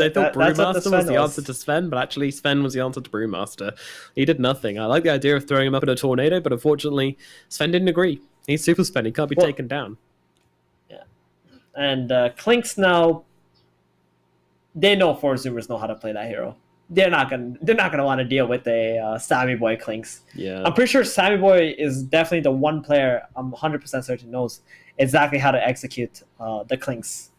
they thought That's what Brewmaster was the answer to Sven, but actually Sven was the answer to Brewmaster. He did nothing. I like the idea of throwing him up in a tornado, but unfortunately, Sven didn't agree. He's Super Sven. He can't be taken down. Yeah. And Clinks now, they know four Zoomers know how to play that hero. They're not gonna want to deal with a Sammy Boy Clinks. Yeah. I'm pretty sure Sammy Boy is definitely the one player I'm 100% certain knows exactly how to execute the Clinks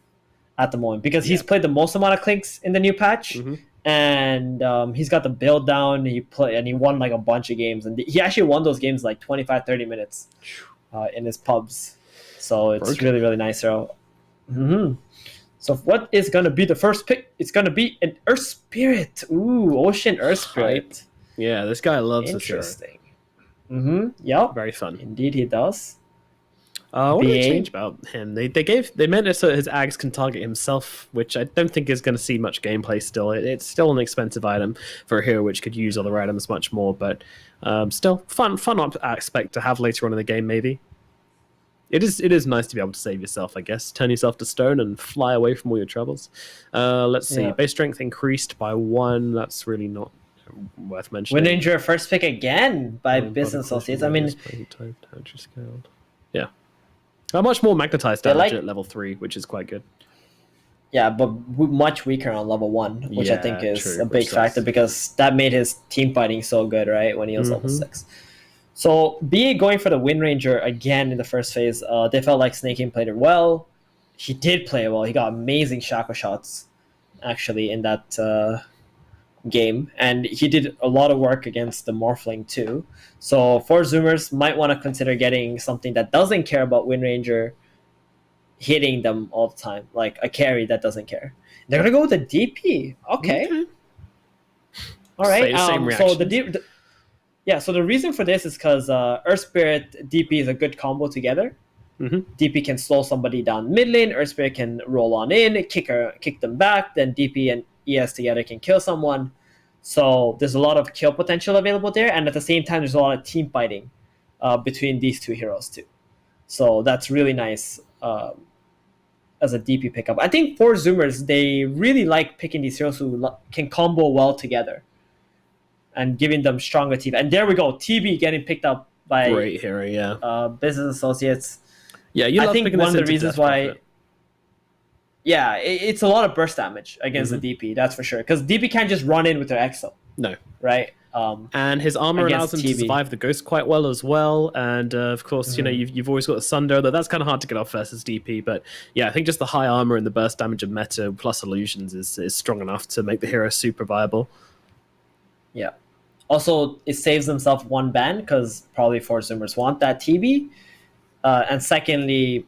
at the moment, because he's played the most amount of Clinks in the new patch, and he's got the build down. He won like a bunch of games, and he actually won those games like 25-30 minutes in his pubs. So it's really, really nice hero. So what is going to be the first pick? It's going to be an Earth Spirit. Ooh, Ocean Earth Spirit. Yeah, this guy loves this hero. Interesting. Yep. Very fun. Indeed, he does. What did they change about him? They meant it so his Ags can target himself, which I don't think is going to see much gameplay still. It's still an expensive item for a hero which could use other items much more, but still fun aspect to have later on in the game, maybe. It is nice to be able to save yourself, I guess. Turn yourself to stone and fly away from all your troubles. Let's see. Base strength increased by 1. That's really not worth mentioning. Wind Ranger first pick again by Business Associates. I mean, yeah. How much more magnetized damage at level 3, which is quite good. Yeah, but much weaker on level 1, which I think is a big factor, because that made his team fighting so good, right, when he was level 6. So BA going for the Wind Ranger again in the first phase. They felt like Snaking played it well. He did play it well. He got amazing Shaco shots, actually, in that game. And he did a lot of work against the Morphling, too. So for Zoomers, might want to consider getting something that doesn't care about Wind Ranger hitting them all the time, like a carry that doesn't care. They're going to go with the DP. Okay. All right. Same reaction. So the reason for this is because Earth Spirit DP is a good combo together. DP can slow somebody down mid lane. Earth Spirit can roll on in, kick them back. Then DP and ES together can kill someone. So there's a lot of kill potential available there, and at the same time, there's a lot of team fighting between these two heroes too. So that's really nice as a DP pickup. I think for Zoomers, they really like picking these heroes who can combo well together and giving them stronger TB. And there we go, TB getting picked up by great hero, Business Associates. Yeah, I think one of the reasons why. Yeah, it's a lot of burst damage against the DP, that's for sure. Because DP can't just run in with their Exo. No. Right? And his armor allows him to survive the Ghost quite well as well. And of course, you've always got the Sunder, though that's kind of hard to get off versus DP. But yeah, I think just the high armor and the burst damage of meta plus illusions is strong enough to make the hero super viable. Yeah. Also, it saves himself 1 ban, because probably 4 Zoomers want that TB. And secondly,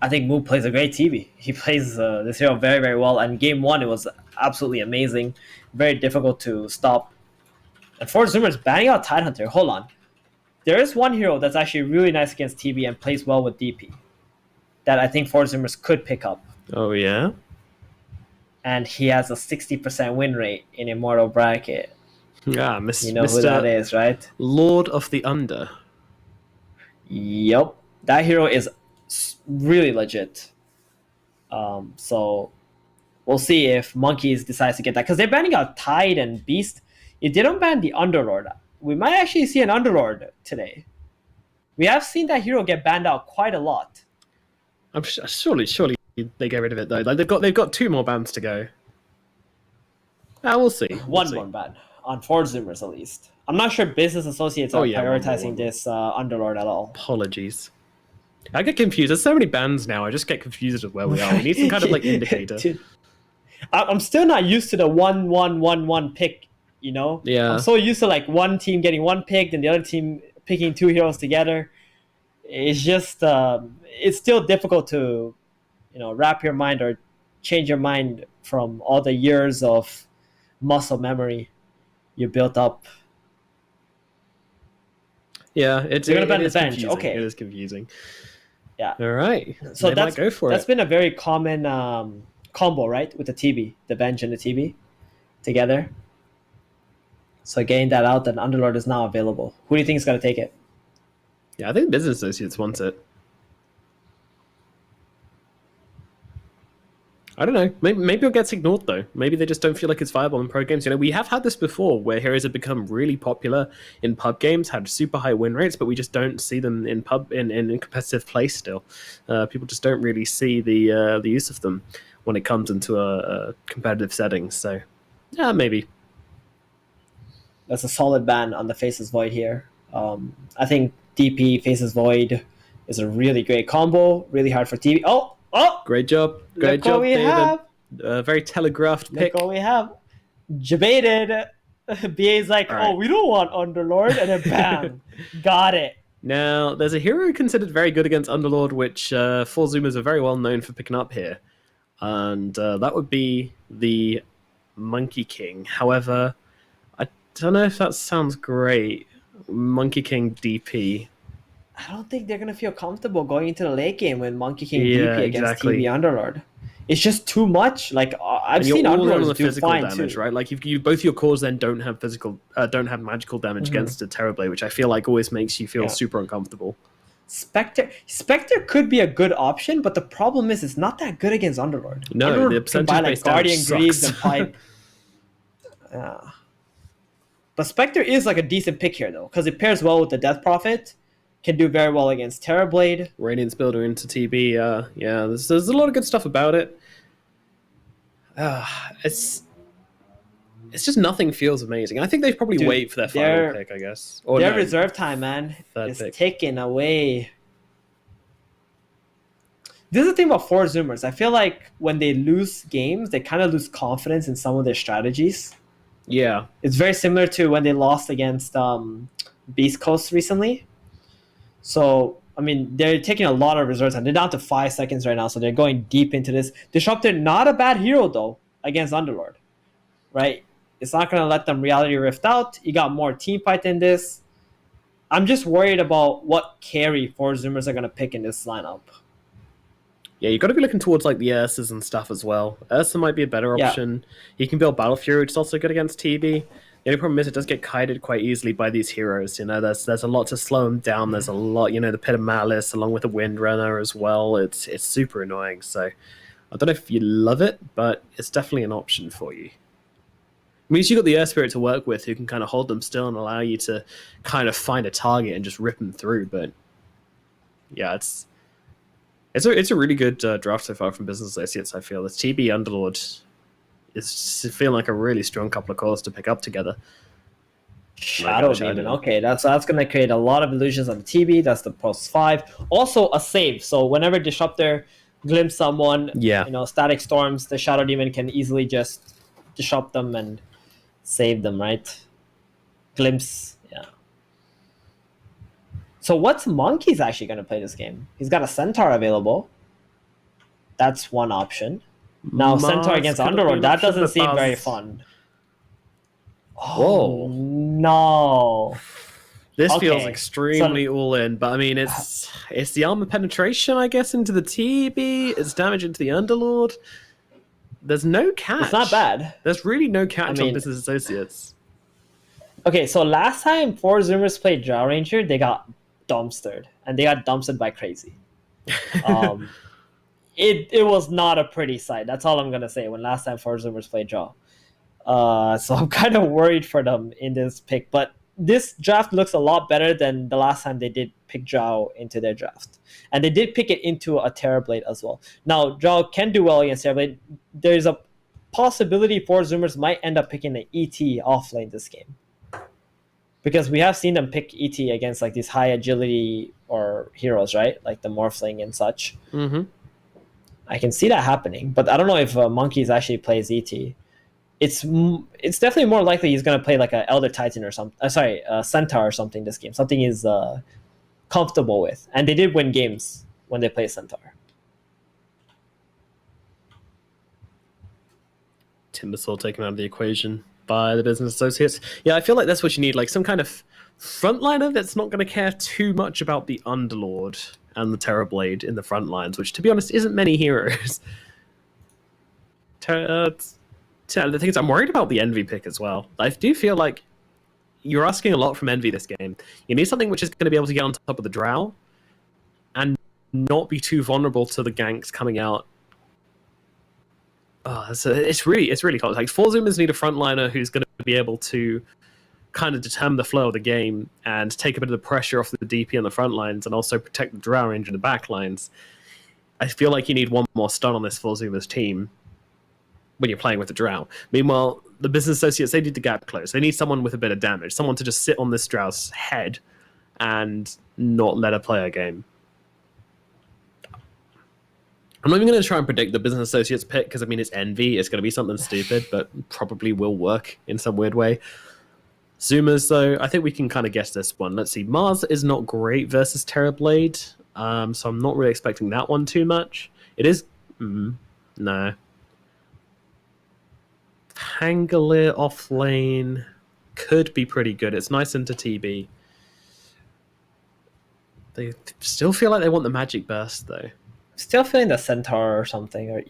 I think Moo plays a great TB. He plays this hero very, very well. And game 1, it was absolutely amazing. Very difficult to stop. And 4 Zoomers banning out Tidehunter. Hold on. There is one hero that's actually really nice against TB and plays well with DP that I think 4 Zoomers could pick up. Oh, yeah? And he has a 60% win rate in Immortal Bracket. Yeah, you know who that is, right? Lord of the Under. Yep. That hero is really legit. So we'll see if Monkeys decides to get that, because they're banning out Tide and Beast. If they don't ban the Underlord, we might actually see an Underlord today. We have seen that hero get banned out quite a lot. I'm surely they get rid of it though. Like they've got 2 more bans to go. We'll see. One more ban on 4 Zoomers at least. I'm not sure Business Associates are prioritizing this Underlord at all. Apologies. I get confused. There's so many bans now. I just get confused with where we are. We need some kind of like indicator. Dude, I'm still not used to the 1-1-1-1 pick. Yeah. I'm so used to like one team getting 1 pick and the other team picking 2 heroes together. It's just it's still difficult to wrap your mind or change your mind from all the years of muscle memory you built up. Yeah, you're gonna ban the bench. Confusing. Okay, it is confusing. Yeah. All right. So might go for that's been a very common combo, right, with the TB, the bench and the TB together. So getting that out, then Underlord is now available. Who do you think is going to take it? Yeah, I think Business Associates wants it. I don't know. Maybe it gets ignored though. Maybe they just don't feel like it's viable in pro games. You know, we have had this before where heroes have become really popular in pub games, had super high win rates, but we just don't see them in in competitive play still. People just don't really see the use of them when it comes into a competitive setting. So, yeah, maybe. That's a solid ban on the Faces Void here. I think DP Faces Void is a really great combo. Really hard for TV. Oh! Great job. Great job, David. Very telegraphed pick. Look what we have. Debated. BA's like, right. Oh, we don't want Underlord. And then bam. Got it. Now, there's a hero considered very good against Underlord, which 4 Zoomers are very well known for picking up here. And that would be the Monkey King. However, I don't know if that sounds great. Monkey King DP. I don't think they're going to feel comfortable going into the late game with Monkey King DP against TV Underlord. It's just too much. Like I've seen Underlords do fine damage, too. Right? Like you both your cores then don't have magical damage against a Terrorblade, which I feel like always makes you feel super uncomfortable. Spectre could be a good option, but the problem is it's not that good against Underlord. No, Underlord the percentage-based damage Guardian Greaves and Pipe. Yeah. But Spectre is like a decent pick here though, because it pairs well with the Death Prophet. Can do very well against Terrorblade. Radiance Builder into TB. Yeah, there's a lot of good stuff about it. It's just nothing feels amazing. I think they probably wait for their final pick, I guess. Or their reserve time, man, is taken away. This is the thing about 4 Zoomers. I feel like when they lose games, they kind of lose confidence in some of their strategies. Yeah. It's very similar to when they lost against Beast Coast recently. So, I mean, they're taking a lot of reserves, and they're down to 5 seconds right now, so they're going deep into this. Disruptor, not a bad hero, though, against Underlord, right? It's not going to let them Reality Rift out. You got more team fight in this. I'm just worried about what carry 4 Zoomers are going to pick in this lineup. Yeah, you got to be looking towards like the Ursas and stuff as well. Ursa might be a better option. You can build Battle Fury, which is also good against TB. The only problem is it does get kited quite easily by these heroes. You know, there's a lot to slow them down. There's a lot, you know, the Pit of Malice along with the Windrunner as well. It's super annoying. So I don't know if you love it, but it's definitely an option for you. It means you got the Earth Spirit to work with who can kind of hold them still and allow you to kind of find a target and just rip them through. But yeah, it's a really good draft so far from Business Associates, I feel. This TB Underlord is feeling like a really strong couple of cores to pick up together. Shadow Demon. Okay, that's going to create a lot of illusions on the TB. That's the +5. Also a save. So whenever Disruptor glimpse someone, you know, Static Storms, the Shadow Demon can easily just disrupt them and save them, right? Glimpse, yeah. So what's Monkey's actually going to play this game? He's got a Centaur available. That's one option. Now, Centaur against Underlord, that doesn't seem very fun. Oh, no. This feels extremely all-in, but I mean, it's the armor penetration, I guess, into the TB. It's damage into the Underlord. There's no catch. It's not bad. There's really no catch on Business Associates. Okay, so last time 4 Zoomers played Drow Ranger, they got dumpstered, and they got dumpstered by Crazy. It was not a pretty sight. That's all I'm going to say when last time 4 Zoomers played Drow. So I'm kind of worried for them in this pick. But this draft looks a lot better than the last time they did pick Drow into their draft. And they did pick it into a Terrorblade as well. Now, Drow can do well against Terrorblade. There's a possibility 4 Zoomers might end up picking the ET offlane this game. Because we have seen them pick ET against like these high agility or heroes, right? Like the Morphling and such. Mm-hmm. I can see that happening, but I don't know if Monkeys actually plays ET. It's definitely more likely he's going to play like an Elder Titan or something. Centaur or something this game. Something he's comfortable with. And they did win games when they play Centaur. Timbersaw taken out of the equation by the Business Associates. Yeah, I feel like that's what you need, like some kind of frontliner that's not going to care too much about the Underlord and the Terrorblade in the front lines, which, to be honest, isn't many heroes. The thing is, I'm worried about the Envy pick as well. I do feel like you're asking a lot from Envy this game. You need something which is going to be able to get on top of the Drow and not be too vulnerable to the ganks coming out. it's really complex. Like 4 Zoomers need a frontliner who's going to be able to kind of determine the flow of the game and take a bit of the pressure off the DP on the front lines and also protect the drow range in the back lines. I feel like you need one more stun on this 4 Zoomers team when you're playing with the drow. Meanwhile, the business associates, they need the gap close. They need someone with a bit of damage, someone to just sit on this drow's head and not let her play a game. I'm not even going to try and predict the business associates pick because, I mean, it's Envy. It's going to be something stupid, but probably will work in some weird way. Zoomers, though, I think we can kind of guess this one. Let's see. Mars is not great versus Terrorblade, so I'm not really expecting that one too much. It is... no. Pangolier off lane could be pretty good. It's nice into TB. They still feel like they want the magic burst, though. Still feeling the Centaur or something. Or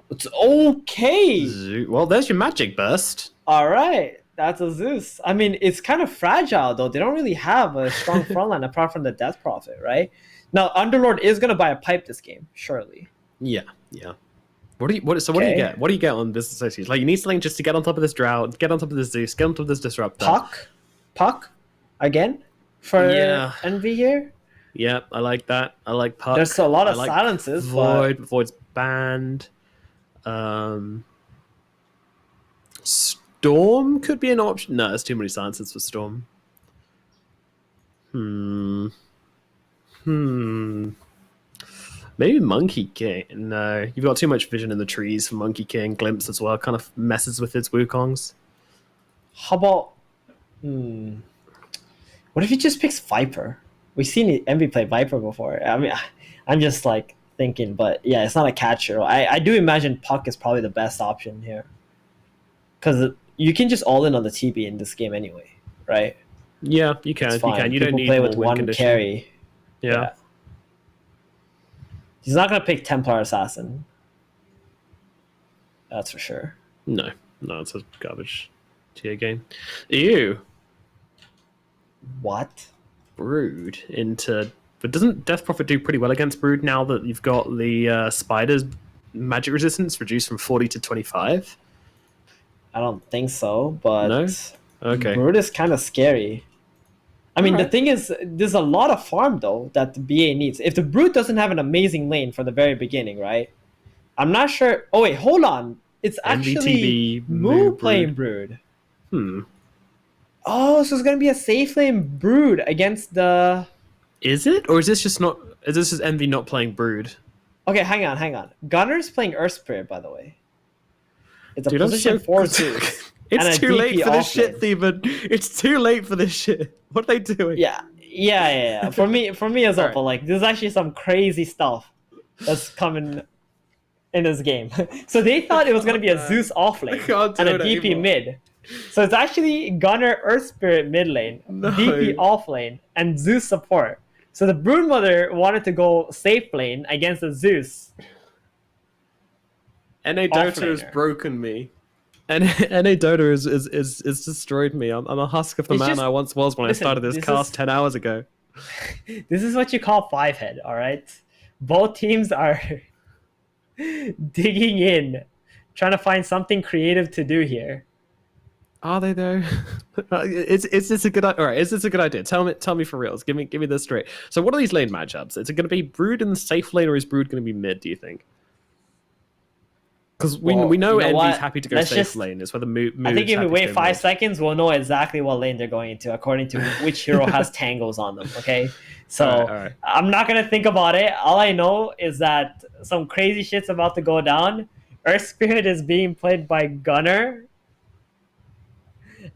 it's okay. Well, there's your magic burst. All right. That's a Zeus. I mean, it's kind of fragile, though. They don't really have a strong frontline apart from the Death Prophet, right? Now, Underlord is going to buy a pipe this game, surely. Yeah. What do you get? What do you get on Business Associates? Like, you need something just to get on top of this Drought, get on top of this Zeus, get on top of this Disruptor. Puck? Again? For Envy here? Yeah, I like that. I like Puck. There's a lot of silences. Void's banned. Storm could be an option. No, there's too many silences for Storm. Maybe Monkey King. No, you've got too much vision in the trees for Monkey King. Glimpse as well kind of messes with its Wukongs. How about... What if he just picks Viper? We've seen Envy play Viper before. I mean, I'm just like thinking, but yeah, it's not a catcher. I do imagine Puck is probably the best option here. Because you can just all in on the TB in this game anyway, right? Yeah, you can. You can. You don't need play with one carry. Yeah. He's not gonna pick Templar Assassin. That's for sure. No, it's a garbage tier game. Ew. What? Brood into... But doesn't Death Prophet do pretty well against Brood now that you've got the Spider's magic resistance reduced from 40 to 25? I don't think so, but... No? Okay. Brood is kind of scary. I mean, the thing is, there's a lot of farm, though, that the BA needs. If the Brood doesn't have an amazing lane from the very beginning, right? I'm not sure... Oh, wait, hold on. It's actually Moo playing Brood. Oh, so it's going to be a safe lane Brood against the... Is it? Or is this just not... Is this just Envy not playing Brood? Okay, hang on. Gunner's playing Earth Spirit, by the way. It's a position 4-2. It's too late for this shit, Theban. It's too late for this shit. What are they doing? Yeah. For me as well, but like, there's actually some crazy stuff that's coming in this game. So they thought it was going to be a Zeus off lane and a DP mid. So it's actually Gunner Earth Spirit mid lane, DP off lane, and Zeus support. So the Broodmother wanted to go safe lane against the Zeus. NA Dota has broken me. NA Dota is destroyed me. I'm a husk of the man I once was when I started this cast 10 hours ago. This is what you call 5-head, all right? Both teams are digging in, trying to find something creative to do here. Are they though? Is this a good idea? All right, is this a good idea? Tell me for reals. Give me this straight. So what are these lane matchups? Is it going to be Brood in the safe lane, or is Brood going to be mid? Do you think? Because we know Envy's happy to go safe lane. It's where the move. I think if we wait 5 seconds, we'll know exactly what lane they're going into according to which hero has tangles on them. Okay, so all right. I'm not gonna think about it. All I know is that some crazy shit's about to go down. Earth Spirit is being played by Gunner.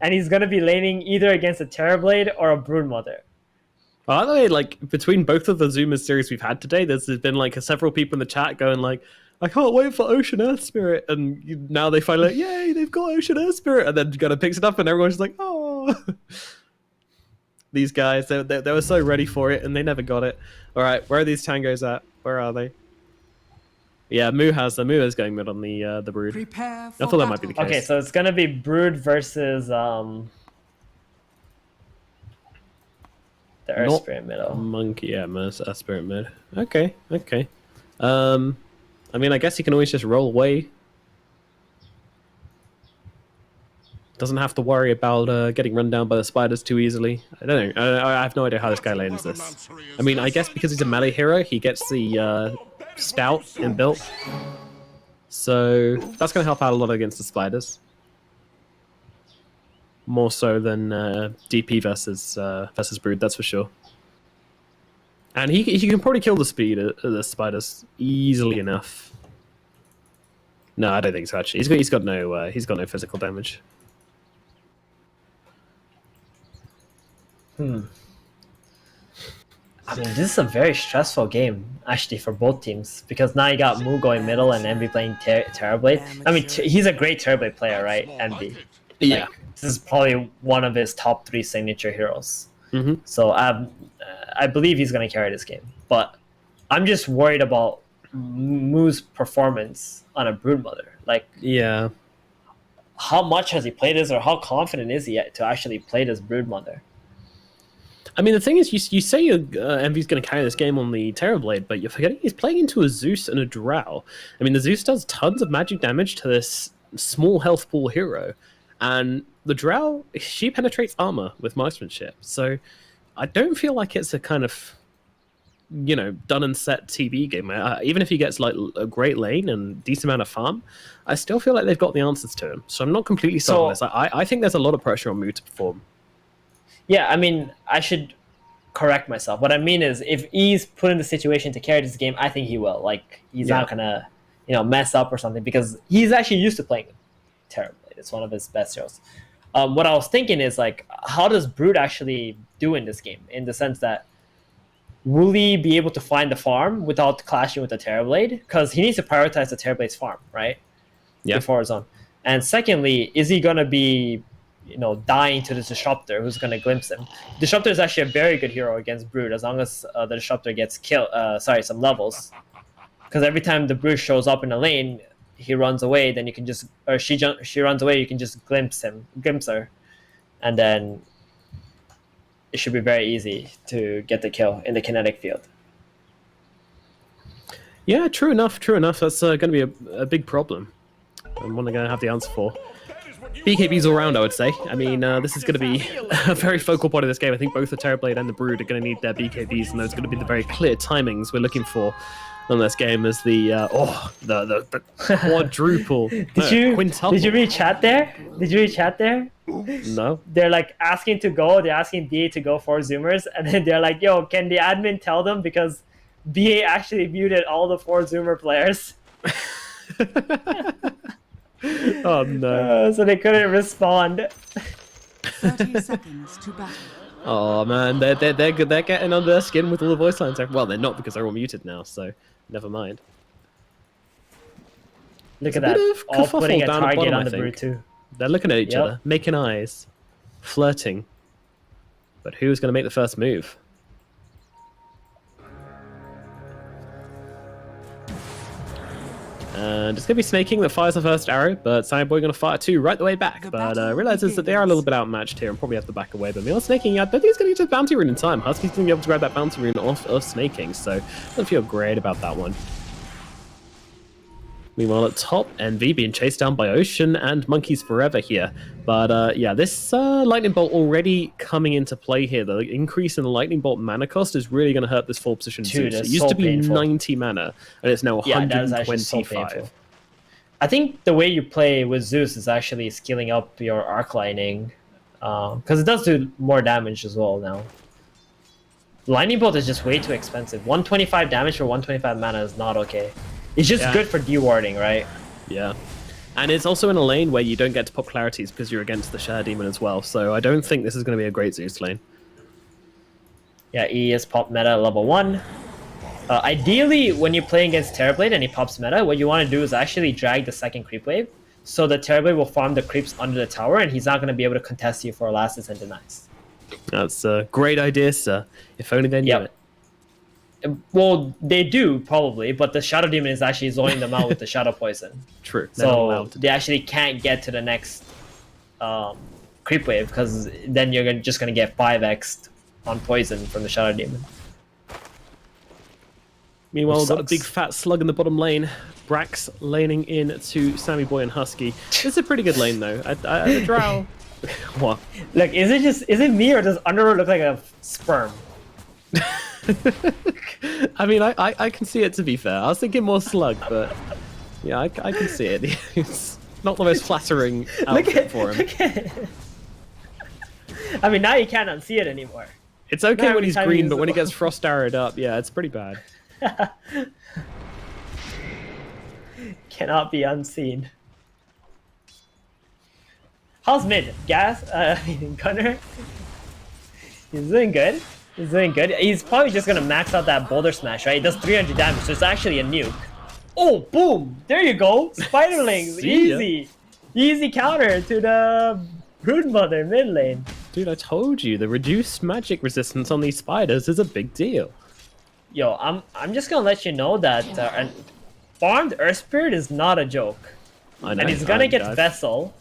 And he's going to be laning either against a Terrorblade or a Broodmother. By the way, like, between both of the Zoomers series we've had today, there's been, like, several people in the chat going, like, I can't wait for Ocean Earth Spirit. And now they finally, like, yay, they've got Ocean Earth Spirit. And then Gunner picks it up and everyone's just like, oh. These guys, they were so ready for it and they never got it. All right, where are these tangos at? Where are they? Yeah, Moo is going mid on the Brood. I thought that might be the case. Okay, so it's gonna be Brood versus the Earth Spirit middle. Monkey, yeah, Earth Spirit mid. Okay. I mean, I guess you can always just roll away Doesn't have to worry about getting run down by the spiders too easily. I don't know. I have no idea how this guy lanes this. I mean, I guess because he's a melee hero, he gets the stout inbuilt. So that's going to help out a lot against the spiders. More so than DP versus Brood, that's for sure. And he can probably kill the spiders easily enough. No, I don't think so. Actually, he's got no physical damage. I mean, this is a very stressful game, actually, for both teams. Because now you got Mu going middle and Envy playing Terrorblade. I mean, he's a great Terrorblade player, right? Envy. Yeah. This is probably one of his top 3 signature heroes. Mm-hmm. So I believe he's going to carry this game. But I'm just worried about Mu's performance on a Broodmother. Like, yeah. How much has he played this, or how confident is he to actually play this Broodmother? I mean, the thing is, you say Envy's going to carry this game on the Terrorblade, but you're forgetting he's playing into a Zeus and a Drow. I mean, the Zeus does tons of magic damage to this small health pool hero, and the Drow, she penetrates armor with marksmanship. So I don't feel like it's a kind of, done and set TB game. Even if he gets like a great lane and decent amount of farm, I still feel like they've got the answers to him. So I'm not completely sold on this. I think there's a lot of pressure on Mu to perform. Yeah, I mean, I should correct myself. What I mean is, if he's put in the situation to carry this game, I think he will. Like, he's not gonna, mess up or something, because he's actually used to playing Terrorblade. It's one of his best heroes. What I was thinking is, like, how does Brood actually do in this game? In the sense that, will he be able to find the farm without clashing with the Terrorblade? Because he needs to prioritize the Terrorblade's farm, right? Yeah. Before his own. And secondly, is he gonna be dying to the Disruptor who's going to glimpse him? Disruptor is actually a very good hero against Brood, as long as the Disruptor gets some levels. Because every time the Brood shows up in a lane, he runs away, then you can just, or she runs away, you can just glimpse her, and then it should be very easy to get the kill in the kinetic field. Yeah, true enough. That's going to be a big problem, and one they're going to have the answer for. BKBs all around, I would say. I mean, this is going to be a very focal point of this game. I think both the Terrorblade and the Brood are going to need their BKBs, and those are going to be the very clear timings we're looking for on this game as the quadruple. Quintuple. Did you read chat there? No. They're like asking to go. They're asking BA to go for Zoomers, and then they're like, "Yo, can the admin tell them, because BA actually muted all the 4 Zoomer players." Oh no! So they couldn't respond. 30 seconds to battle. Oh man, they're good. They're getting under their skin with all the voice lines. Well, they're not, because they're all muted now. So never mind. Look at that! All putting a target on the Brood too. They're looking at each other, making eyes, flirting. But who's going to make the first move? And it's going to be Snaking that fires the first arrow, but Saiyan Boy going to fire 2 right the way back. But realizes that they are a little bit outmatched here and probably have to back away. But Meal Snaking, I don't think he's going to get to the bounty rune in time. Husky's going to be able to grab that bounty rune off of Snaking, so I don't feel great about that one. Meanwhile, at top, Envy being chased down by Ocean and Monkeys Forever here. But yeah, this Lightning Bolt already coming into play here. The increase in the Lightning Bolt mana cost is really going to hurt this 4 position Zeus. It used to be painful. 90 mana, and it's now 125. So I think the way you play with Zeus is actually scaling up your Arc Lightning, because it does do more damage as well now. Lightning Bolt is just way too expensive. 125 damage for 125 mana is not okay. It's just good for dewarding, right? Yeah. And it's also in a lane where you don't get to pop clarities because you're against the Shadow Demon as well. So I don't think this is going to be a great Zeus lane. Yeah, E is pop meta level 1. Ideally, when you're playing against Terrorblade and he pops meta, what you want to do is actually drag the second creep wave. So the Terrorblade will farm the creeps under the tower, and he's not going to be able to contest you for lasts and denies. That's a great idea, sir. If only they knew it. Well, they do, probably, but the Shadow Demon is actually zoning them out with the Shadow Poison. True. So they actually can't get to the next creep wave, because then you're just going to get 5x'd on Poison from the Shadow Demon. Meanwhile, we've got a big fat slug in the bottom lane. Brax laning in to Sammy Boy and Husky. This is a pretty good lane though. The Drow. What? Look, is it me or does Underworld look like a sperm? I mean, I can see it, to be fair. I was thinking more slug, but yeah, I can see it. It's not the most flattering outfit for him. Look at it. I mean, now you can't unsee it anymore. It's okay when he's green, but when he gets frost arrowed up, yeah, it's pretty bad. Cannot be unseen. How's mid? Gunner? He's doing good. He's doing good. He's probably just gonna max out that boulder smash, right? It does 300 damage, so it's actually a nuke. Oh, boom! There you go! Spiderlings! Easy! Easy counter to the Broodmother mid lane. Dude, I told you, the reduced magic resistance on these spiders is a big deal. Yo, I'm just gonna let you know that farmed Earth Spirit is not a joke. I know, and he's gonna get Vessel.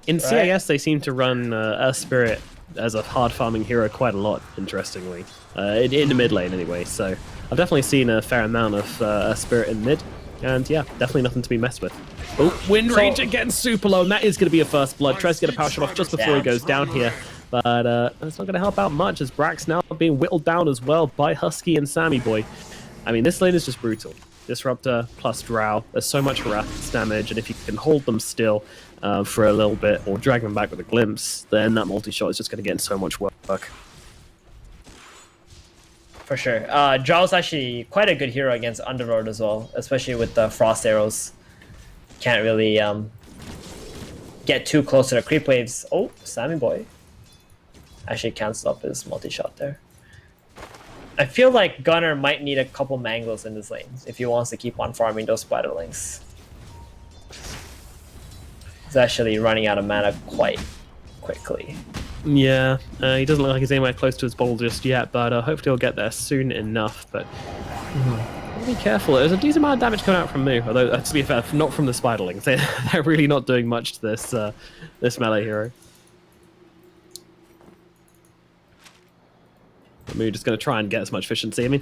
In CIS, they seem to run Earth Spirit as a hard farming hero quite a lot, interestingly. In the mid lane, anyway. So I've definitely seen a fair amount of Earth Spirit in mid. And yeah, definitely nothing to be messed with. Oh, Wind Ranger getting super low, and that is going to be a first blood. Tries to get a power shot off just before he goes down here. But that's not going to help out much, as Brax now being whittled down as well by Husky and Sammy Boy. I mean, this lane is just brutal. Disruptor plus Drow. There's so much harass damage, and if you can hold them still for a little bit, or drag them back with a glimpse, then that multi-shot is just going to get in so much work. For sure. Drow's actually quite a good hero against Underlord as well, especially with the frost arrows. Can't really get too close to the creep waves. Oh, Sammy Boy actually cancelled up his multi-shot there. I feel like Gunner might need a couple mangles in this lane if he wants to keep on farming those spiderlings. He's actually running out of mana quite quickly. Yeah, he doesn't look like he's anywhere close to his bowl just yet, but hopefully he'll get there soon enough. But be careful. There's a decent amount of damage coming out from Moo, although to be fair, not from the spiderlings. They're really not doing much to this this melee hero. Moo just going to try and get as much efficiency. I mean,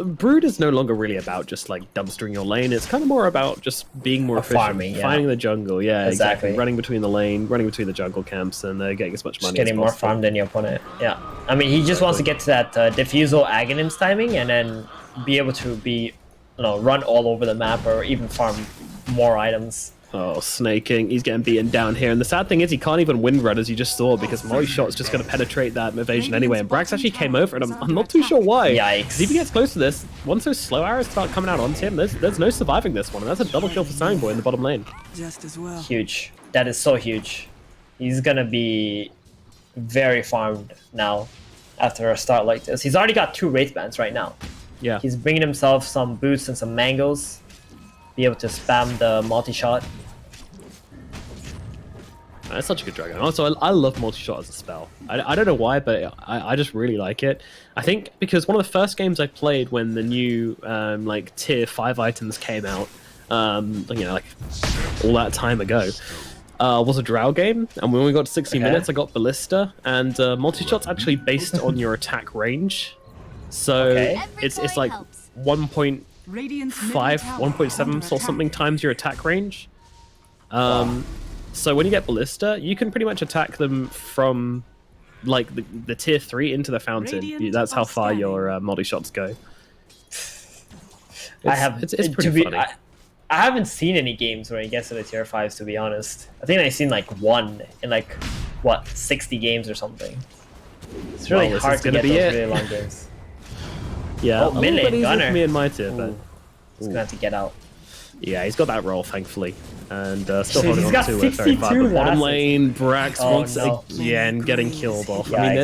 Brood is no longer really about just like dumpstering your lane. It's kind of more about just being more efficient, farming, finding the jungle. Yeah, exactly. Running between the lane, running between the jungle camps, and getting as much money. Just getting more farm than your opponent. Yeah, I mean, he just wants to get to that diffusal Aghanim's timing, and then be able to run all over the map or even farm more items. Oh, snaking. He's getting beaten down here. And the sad thing is he can't even wind run, as you just saw, because Molly Shot's just going to penetrate that evasion anyway. And Brax actually came over, and I'm not too sure why. Yikes. If he gets close to this, once those slow arrows start coming out onto him, there's no surviving this one. And that's a double kill for Sang Boy in the bottom lane. Just as well. Huge. That is so huge. He's going to be very farmed now after a start like this. He's already got 2 Wraith Bands right now. Yeah. He's bringing himself some boots and some mangoes. Be able to spam the multi-shot. That's such a good dragon. Also, I love multi-shot as a spell. I don't know why, but I just really like it. I think because one of the first games I played when the new like tier 5 items came out, like all that time ago, was a Drow game. And when we got to 60 minutes, I got Ballista, and multi-shot's actually based on your attack range. So it's like 1.5, 1.7 or something times your attack range. So when you get Ballista, you can pretty much attack them from like the tier 3 into the fountain. That's how far your multi-shots go. It's pretty funny. I haven't seen any games where he gets to the tier 5s, to be honest. I think I've seen like 1 in like, what, 60 games or something. It's really hard to get those really long games. Yeah, oh, mid lane Gunner. Me and my tier, but he's gonna have to get out. Yeah, he's got that roll, thankfully. And still Jeez, holding on to it very far. But bottom lane, Brax once again Man, getting killed off. Yikes. I mean,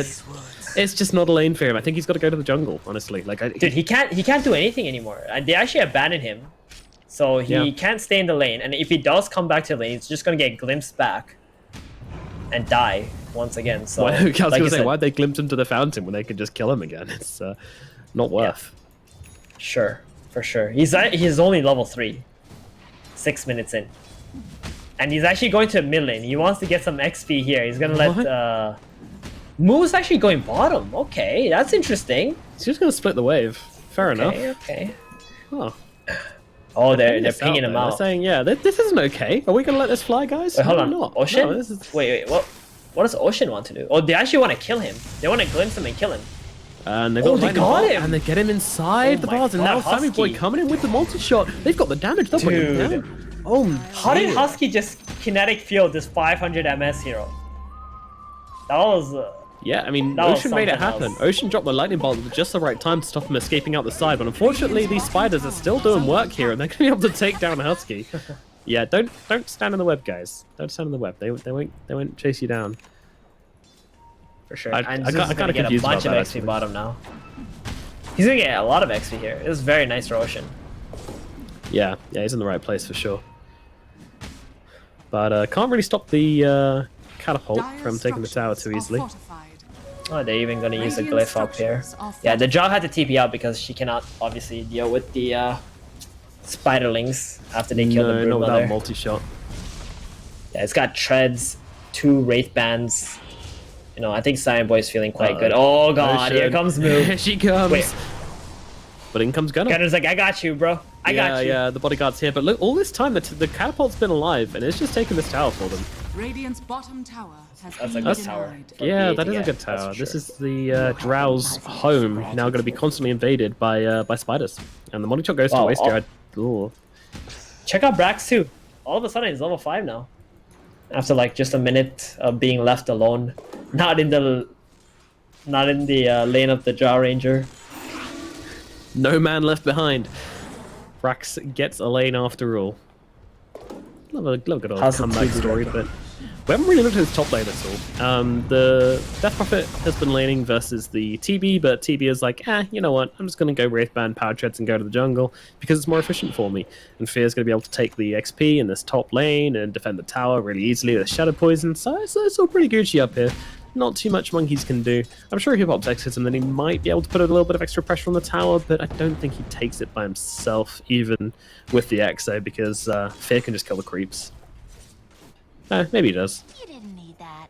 it's just not a lane for him. I think he's got to go to the jungle, honestly. Like, dude, he can't do anything anymore. They actually abandoned him, so he can't stay in the lane. And if he does come back to the lane, he's just gonna get glimpsed back and die once again. So I was gonna say, why'd they glimpse him to the fountain when they could just kill him again? It's not worth. Yeah. Sure, for sure. He's only level 3. 6 minutes in. And he's actually going to mid lane. He wants to get some XP here. He's gonna let Moo's actually going bottom. Okay, that's interesting. He's just gonna split the wave. Fair enough. Okay. Oh. Oh, they're pinging him out. They're saying, yeah, this isn't okay. Are we gonna let this fly, guys? Wait, hold on. Not. Ocean? No, this is... Wait, what does Ocean want to do? Oh, they actually want to kill him. They want to glimpse him and kill him. And they got him! And they get him inside the bars. And now Sammy Boy coming in with the multi-shot. They've got the damage. They'll bring him down. Oh, how did Husky just kinetic field this 500 MS hero? That was... yeah, I mean, Ocean made it happen. Ocean dropped the lightning bolt at just the right time to stop him escaping out the side. But unfortunately, these spiders are still doing work here, and they're going to be able to take down Husky. Yeah, don't stand in the web, guys. Don't stand in the web. They won't chase you down. For sure. I gotta get a bunch of XP bottom now. He's gonna get a lot of XP here. It was very nice for Ocean. Yeah, he's in the right place for sure. But can't really stop the catapult from taking the tower too easily. Oh, they're even gonna use a glyph up here. Yeah, the Jaw had to TP out because she cannot obviously deal with the spiderlings after they kill the brood not mother. without multi-shot. Yeah, it's got treads, 2 wraith bands. You know, I think Cyan Boy is feeling quite good. Oh god, here comes Moo. Here she comes. Wait. But in comes Gunner. Gunner's like, I got you, bro. I got you. Yeah, the bodyguard's here. But look, all this time the catapult's been alive, and it's just taken this tower for them. Radiant's bottom tower has That's been a good denied. tower. Yeah, that is a good tower. This is the Drow's home, now going to be constantly invaded by spiders. And the multi-shot goes to waste here. Ooh. Check out Brax too. All of a sudden, he's level 5 now. After like just a minute of being left alone. Not in the lane of the Jaw Ranger. No man left behind. Brax gets a lane after all. Love a good old comeback story, but we haven't really looked at his top lane at all. The Death Prophet has been laning versus the TB, but TB is like, you know what? I'm just going to go Wraithband, Power Treads, and go to the jungle because it's more efficient for me. And Fear's going to be able to take the XP in this top lane and defend the tower really easily with Shadow Poison. So it's all pretty Gucci up here. Not too much Monkeys can do. I'm sure if he pops exits and then he might be able to put a little bit of extra pressure on the tower, but I don't think he takes it by himself, even with the Exo, because Fear can just kill the creeps. Maybe he does. You didn't need that.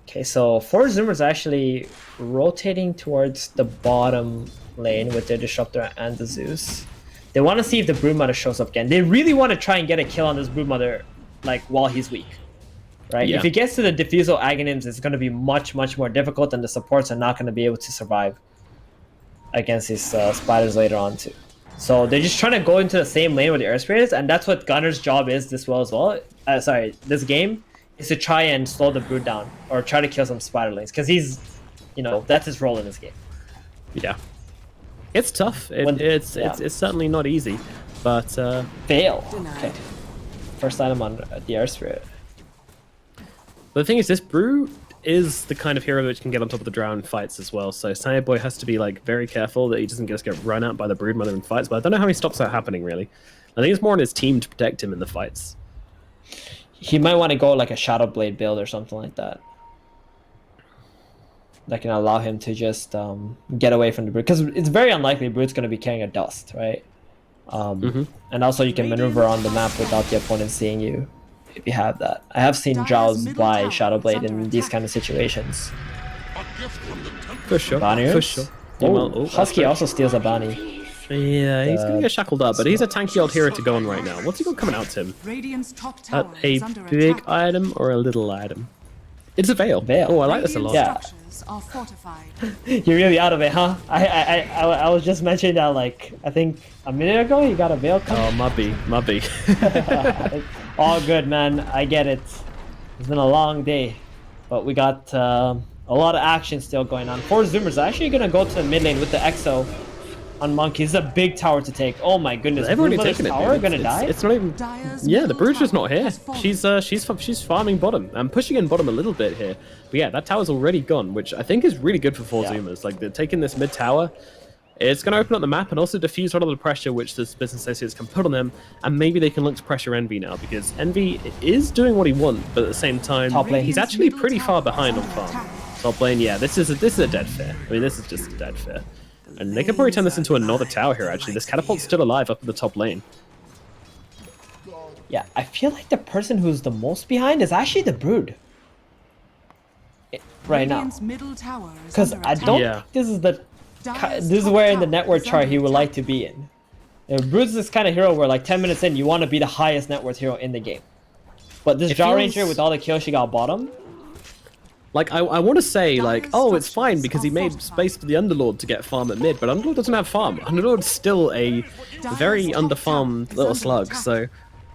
Okay, so 4 Zoomers are actually rotating towards the bottom lane with their Disruptor and the Zeus. They want to see if the Broodmother shows up again. They really want to try and get a kill on this Broodmother, like, while he's weak. Right? Yeah. If he gets to the Diffusal Aghanim's, it's going to be much more difficult, and the supports are not going to be able to survive against these spiders later on too. So they're just trying to go into the same lane where the Earth Spirit is, and that's what Gunner's job is this this game, is to try and slow the Brood down, or try to kill some spiderlings, because he's, that's his role in this game. Yeah. It's tough. It's certainly not easy, but... Fail. Okay. First item on the Earth Spirit. But the thing is, this Brew is the kind of hero which can get on top of the Drow in fights as well. So Sanya Boy has to be like very careful that he doesn't just get run out by the Broodmother in fights. But I don't know how he stops that happening, really. I think it's more on his team to protect him in the fights. He might want to go like a Shadow Blade build or something like that. That can allow him to just get away from the Brood. Because it's very unlikely Brood's going to be carrying a Dust, right? And also you can maneuver on the map without the opponent seeing you. If you have that. I have seen Jaws buy Shadow Blade in these kind of situations. For sure. Bonniers? For sure. Husky also steals a Bonnie. Yeah, he's going to get shackled up, but he's a tanky old hero to go on right now. What's he got coming out to him? Radiant's top tower A is under big attack. item or a little item? It's a Veil. Oh, I like this a lot. Yeah. Structures are fortified. You're really out of it, huh? I was just mentioning that, like, I think a minute ago you got a Veil coming. Oh, mubby. All good, man. I get it. It's been a long day, but we got a lot of action still going on. 4 Zoomers are actually going to go to the mid lane with the Exo on Monkey. This is a big tower to take. Oh my goodness. They've already taken it. Tower going to die? It's not even... Yeah, the Brood's just not here. She's farming bottom. I'm pushing in bottom a little bit here. But yeah, that tower's already gone, which I think is really good for 4 Zoomers. Like, they're taking this mid tower. It's going to open up the map and also diffuse a lot of the pressure which the Business Associates can put on them, and maybe they can look to pressure Envy now, because Envy is doing what he wants, but at the same time, he's actually pretty far behind on farm. Top lane, yeah, this is a dead fair. I mean, this is just a dead fair. And they could probably turn this into another tower here, actually. This catapult's still alive up in the top lane. Yeah, I feel like the person who's the most behind is actually the Brood. Right now. Because I don't think this is where in the network chart he would like to be in. Brood's this kind of hero where like 10 minutes in, you want to be the highest net worth hero in the game. But this Jaw Ranger with all the kills she got bottom. Like, I want to say, like, oh, it's fine because he made space for the Underlord to get farm at mid, but Underlord doesn't have farm. Underlord's still a very underfarmed little slug, so...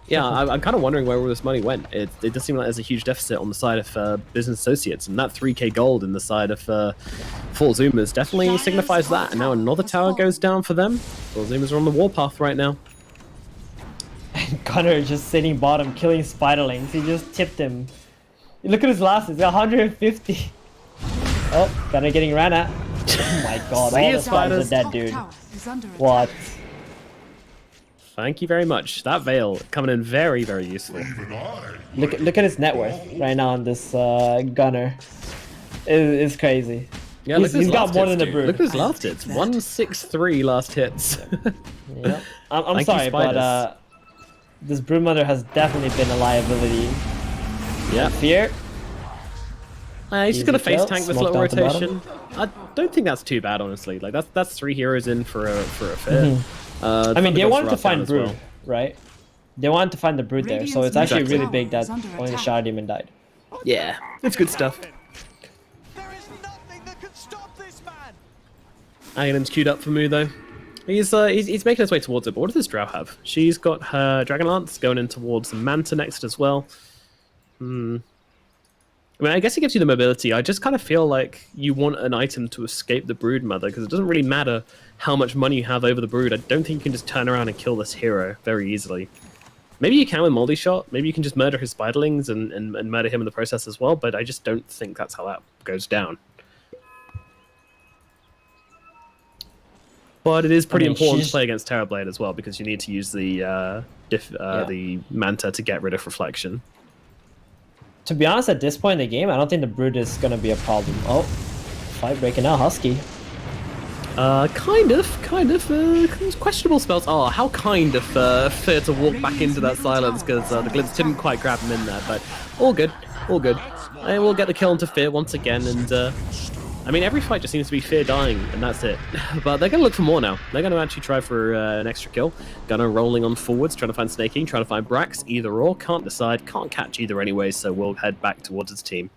Yeah, I'm kind of wondering where all this money went. It does seem like there's a huge deficit on the side of Business Associates, and that 3k gold in the side of Full Zoomers definitely signifies that. And now another tower goes down for them. Full Zoomers are on the warpath right now. And Gunner just sitting bottom, killing Spiderlings. He just tipped him. Look at his losses, he's got 150. Oh, Gunner getting ran at. Oh my god, all the spiders are dead, dude. What? Thank you very much. That Veil coming in very, very useful. Look at his net worth right now on this Gunner. It's crazy. Yeah, he's got more than the Brood. Look at his last hits. 163 last hits. Yeah. I'm sorry, but this Broodmother has definitely been a liability. Yeah. Fear. He's just gonna face tank this little rotation. I don't think that's too bad, honestly. Like that's 3 heroes in for a Fear. I mean, they wanted to find Brood, right? They wanted to find the Brood there, so it's actually really big that only the Shadow Demon died. Yeah, it's good stuff. Aghanim's queued up for Mu though. He's making his way towards it, but what does this Drow have? She's got her Dragon Lance going in towards the Manta next as well. I mean, I guess it gives you the mobility. I just kind of feel like you want an item to escape the Brood Mother, because it doesn't really matter how much money you have over the Brood. I don't think you can just turn around and kill this hero very easily. Maybe you can with Moldy Shot. Maybe you can just murder his Spiderlings and murder him in the process as well, but I just don't think that's how that goes down. But it is pretty important to play against Terrorblade as well, because you need to use the Manta to get rid of Reflection. To be honest, at this point in the game, I don't think the Brood is going to be a problem. Oh, fight breaking out, Husky. Kind of. Questionable spells. Oh, how kind of Fear to walk back into that silence, because the Glimpse didn't quite grab him in there, but all good, all good. I will get the kill into Fear once again, and I mean, every fight just seems to be Fear dying, and that's it. But they're going to look for more now. They're going to actually try for an extra kill. Gunner rolling on forwards, trying to find Snake King, trying to find Brax, either or. Can't decide, can't catch either anyway, so we'll head back towards his team.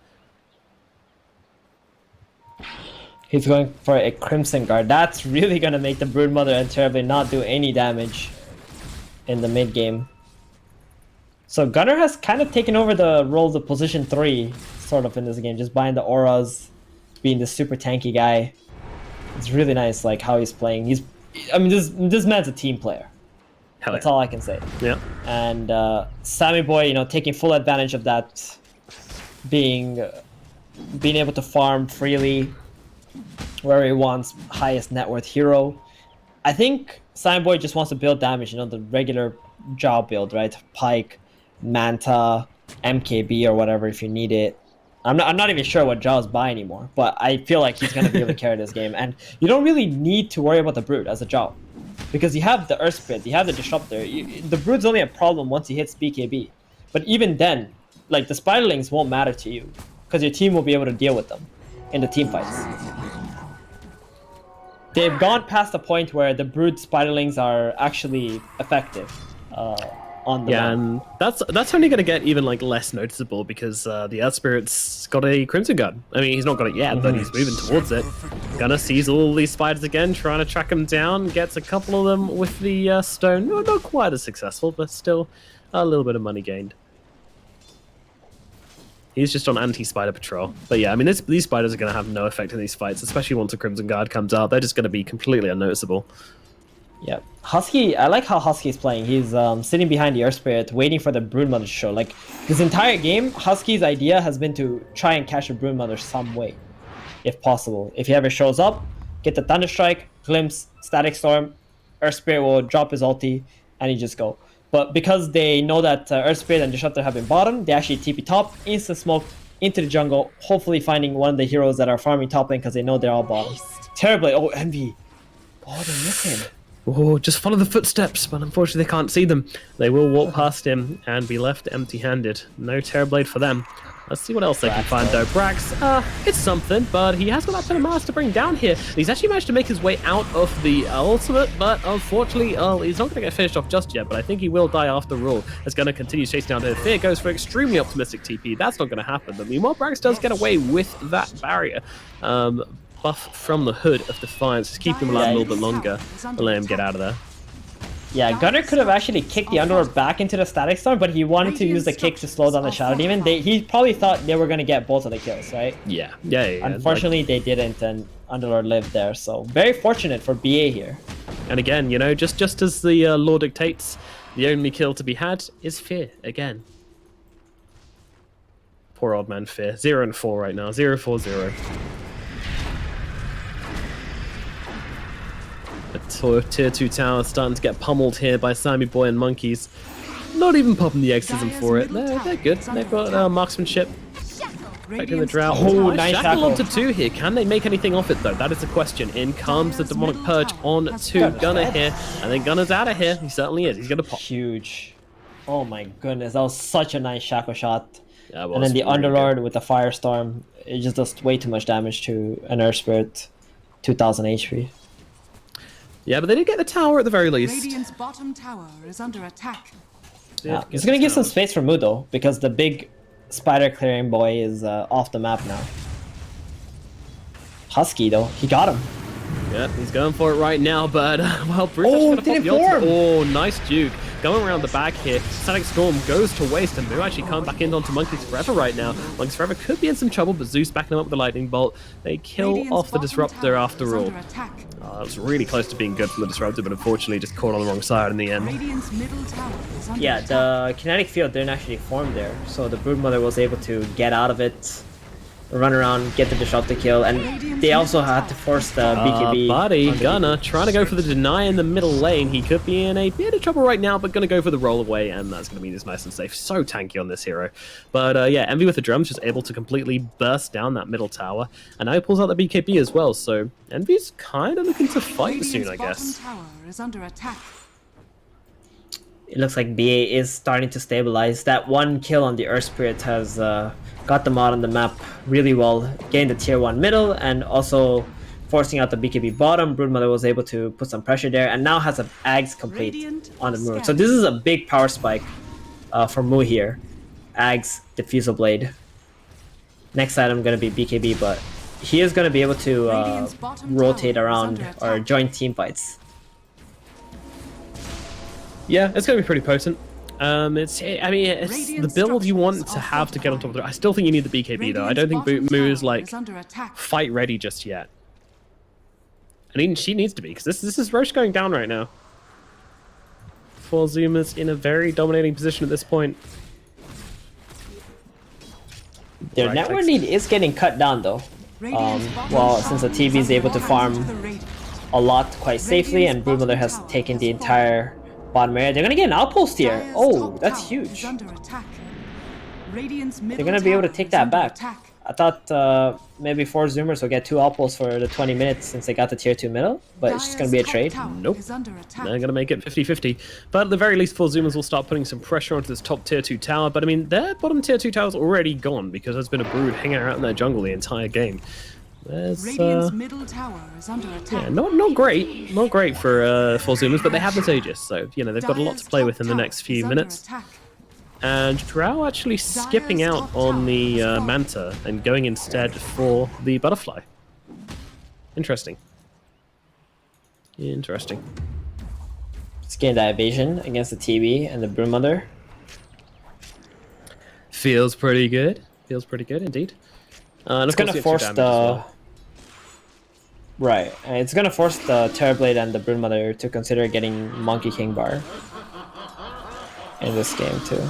He's going for a Crimson Guard. That's really going to make the Broodmother and Terrorblade not do any damage in the mid game. So Gunner has kind of taken over the roles of position 3, sort of, in this game, just buying the auras, being the super tanky guy. It's really nice, like, how he's playing. I mean, this man's a team player. That's all I can say. Yeah. And Sammy Boy, you know, taking full advantage of that, being able to farm freely where he wants, highest net worth hero. I think Sammy Boy just wants to build damage, you know, the regular job build, right? Pike, Manta, MKB or whatever if you need it. I'm not even sure what Jaw's buy anymore, but I feel like he's going to be able to carry this game. And you don't really need to worry about the Brood as a Jaw, because you have the Earth Spirit, you have the Disruptor. The Brood's only a problem once he hits BKB. But even then, like, the Spiderlings won't matter to you, because your team will be able to deal with them in the team fights. They've gone past the point where the Brood Spiderlings are actually effective. On the and that's only going to get even like less noticeable, because the Earth Spirit's got a Crimson Guard. I mean, he's not got it yet, but he's moving towards it. Gunner sees all these spiders again, trying to track them down, gets a couple of them with the stone. No, not quite as successful, but still a little bit of money gained. He's just on anti-spider patrol. But yeah, I mean, these spiders are going to have no effect in these fights, especially once a Crimson Guard comes out. They're just going to be completely unnoticeable. Yeah, Husky, I like how Husky's playing. He's sitting behind the Earth Spirit, waiting for the Broodmother to show. Like, this entire game, Husky's idea has been to try and catch a Broodmother some way, if possible. If he ever shows up, get the Thunderstrike, Glimpse, Static Storm, Earth Spirit will drop his ulti, and he just go. But because they know that Earth Spirit and Disruptor have been bottom, they actually TP top, instant smoke into the jungle, hopefully finding one of the heroes that are farming top lane because they know they're all bottom. Terrorblade, oh, Envy. Oh, they miss him. Oh, just follow the footsteps, but unfortunately they can't see them. They will walk past him and be left empty-handed. No Terrorblade for them. Let's see what else they can find, though. Brax, it's something, but he has got that Pen of Mars to bring down here. He's actually managed to make his way out of the ultimate, but unfortunately, he's not going to get finished off just yet, but I think he will die after all. It's going to continue chasing down here. Fear goes for extremely optimistic TP. That's not going to happen, but meanwhile, Brax does get away with that barrier. Buff from the Hood of Defiance, just keep him alive a little bit longer and let him get out of there. Yeah, Gunnar could have actually kicked the Underlord back into the Static Storm, but he wanted to use the kick to slow down the Shadow Demon. He probably thought they were going to get both of the kills, right? Yeah. Unfortunately, they didn't, and Underlord lived there, so very fortunate for BA here. And again, you know, just as the law dictates, the only kill to be had is Fear again. Poor old man Fear. 0-4 right now. 0-4-0. The tier 2 tower starting to get pummeled here by Sammy Boy and Monkeys. Not even popping the exorcism for it. They're good. They've got marksmanship. Affecting the drought. Oh, nice shackle onto 2 here. Can they make anything off it, though? That is the question. In comes the Demonic Purge on to Gunnar here. And then Gunnar's out of here. He certainly is. He's going to pop. Huge. Oh my goodness. That was such a nice shackle shot. And then the Underlord with the Firestorm. It just does way too much damage to an Earth Spirit. 2000 HP. Yeah, but they did get the tower at the very least. Radiant's bottom tower is under attack. Yeah, it's going to give some space for Mudo, because the big spider clearing boy is off the map now. Husky, though, he got him. Yeah, he's going for it right now, but well, Bruce going to pop the ultimate. Oh, nice Duke. Going around the back here. Static Storm goes to waste, and Moo actually can't back in onto Monkeys Forever right now. Monkeys Forever could be in some trouble, but Zeus backing him up with the Lightning Bolt. They kill off the Disruptor after all. It was really close to being good from the Disruptor, but unfortunately just caught on the wrong side in the end. Yeah, the kinetic field didn't actually form there, so the Broodmother was able to get out of it, run around, get the Disruptor kill, and they also had to force the BKB. Buddy, Gunnar trying to go for the deny in the middle lane. He could be in a bit of trouble right now, but going to go for the roll away, and that's going to be just nice and safe. So tanky on this hero. But yeah, Envy with the drums just able to completely burst down that middle tower, and now he pulls out the BKB as well, so Envy's kind of looking to fight soon, I guess. Tower is under attack. It looks like BA is starting to stabilize. That one kill on the Earth Spirit has got them out on the map really well, getting the tier 1 middle and also forcing out the BKB bottom. Broodmother was able to put some pressure there and now has an Ags complete on the Moo. So this is a big power spike for Moo here. Ags, Diffusal Blade. Next item going to be BKB, but he is going to be able to rotate around or join team fights. Yeah, it's going to be pretty potent. I mean, it's the build you want to have to get on top of it. I still think you need the BKB, though. I don't think Moo is, like, fight ready just yet. And even she needs to be, because this is Roche going down right now. Four Zoomers in a very dominating position at this point. Their network need is getting cut down, though. Well, since the TV is able to farm a lot quite safely, and Broodmother has taken the entire bottom area. They're gonna get an outpost here. Oh, that's huge. They're gonna be able to take that back. I thought maybe 4 Zoomers will get 2 outposts for the 20 minutes since they got the tier 2 middle, but it's just gonna be a trade. Nope. They're gonna make it 50-50. But at the very least, 4 Zoomers will start putting some pressure onto this top tier 2 tower. But I mean, their bottom tier 2 tower's already gone because there's been a Brood hanging out in their jungle the entire game. There's middle tower is under attack. Yeah, not great for 4 Zoomers, but they have this Aegis, so you know they've got a lot to play with in the next few minutes. And Drow actually skipping out on the Manta and going instead for the Butterfly. Interesting. Interesting. Let's get that evasion against the TB and the Broodmother. Feels pretty good. Feels pretty good indeed. And it's gonna force the right. It's gonna force the Terrorblade and the Broodmother to consider getting Monkey King Bar in this game too.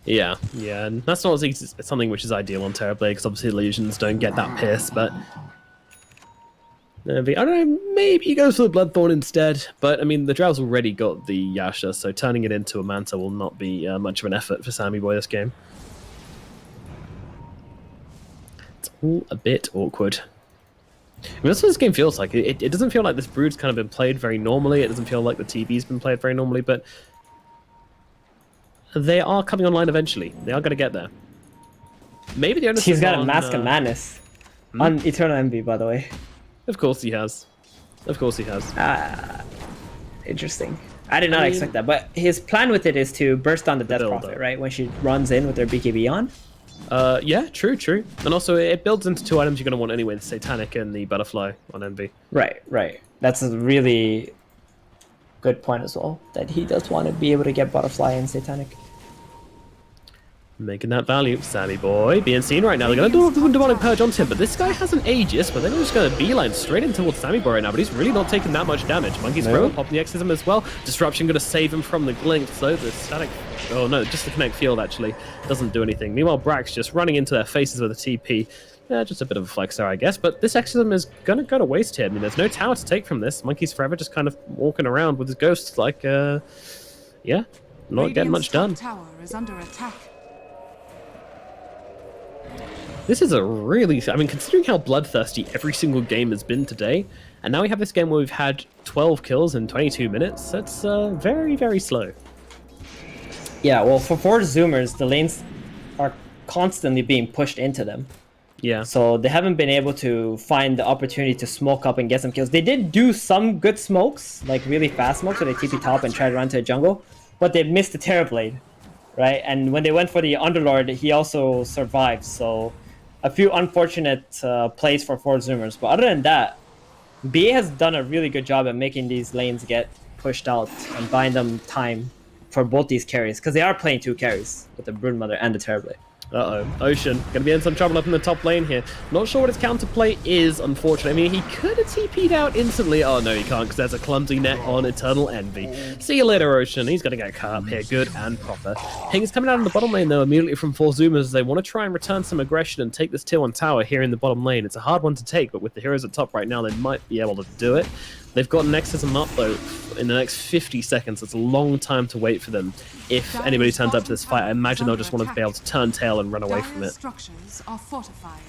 Yeah, and that's not something which is ideal on Terrorblade because obviously illusions don't get that pierce. But I don't know, maybe he goes for the Bloodthorn instead. But I mean, the Drow's already got the Yasha, so turning it into a Manta will not be much of an effort for Sammy Boy this game. It's all a bit awkward. I mean, that's what this game feels like. It doesn't feel like this Brood's kind of been played very normally. It doesn't feel like the TB's been played very normally, but they are coming online eventually. They are going to get there. Maybe the onus He's is got on, a Mask of Madness on Eternal Envy, by the way. Of course he has. Of course he has. Interesting. I did not expect that, but his plan with it is to burst on the Death Prophet, right? When she runs in with her BKB on. Yeah, true. And also, it builds into 2 items you're going to want anyway, the Satanic and the Butterfly on Envy. Right. That's a really good point as well, that he does want to be able to get Butterfly and Satanic. Making that value. Sammy boy being seen right now. They're going to do a Demonic Purge onto him, but this guy has an Aegis, but they're just going to beeline straight in towards Sammy boy right now, but he's really not taking that much damage. Monkey's Forever popping the Exorcism as well. Disruption going to save him from the Glink, so the Static... Oh no, just the Connect Field actually doesn't do anything. Meanwhile, Brax just running into their faces with a TP. Yeah, just a bit of a flex there, I guess, but this Exorcism is going to go to waste here. I mean, there's no tower to take from this. Monkey's Forever just kind of walking around with his ghosts like, yeah, not getting much done. Tower is under attack. This is a really... I mean, considering how bloodthirsty every single game has been today, and now we have this game where we've had 12 kills in 22 minutes, that's very, very slow. Yeah, well, for Force Zoomers, the lanes are constantly being pushed into them. Yeah. So they haven't been able to find the opportunity to smoke up and get some kills. They did do some good smokes, like really fast smokes, so they TP top and try to run to a jungle, but they missed the Terrorblade, right? And when they went for the Underlord, he also survived, so... a few unfortunate plays for Force Zoomers, but other than that, BA has done a really good job at making these lanes get pushed out and buying them time for both these carries, because they are playing 2 carries with the Broodmother and the Terrorblade. Uh-oh. Ocean going to be in some trouble up in the top lane here. Not sure what his counterplay is, unfortunately. I mean, he could have TP'd out instantly. Oh, no, he can't, because there's a clumsy net on Eternal Envy. See you later, Ocean. He's going to get cut up here good and proper. Ping is coming out in the bottom lane, though, immediately from 4 Zoomers. They want to try and return some aggression and take this tier 1 tower here in the bottom lane. It's a hard one to take, but with the heroes at top right now, they might be able to do it. They've got an Exorcism up, though, in the next 50 seconds. It's a long time to wait for them. If anybody turns up to this fight, I imagine they'll just want to be able to turn tail and run away from it. Structures are fortified.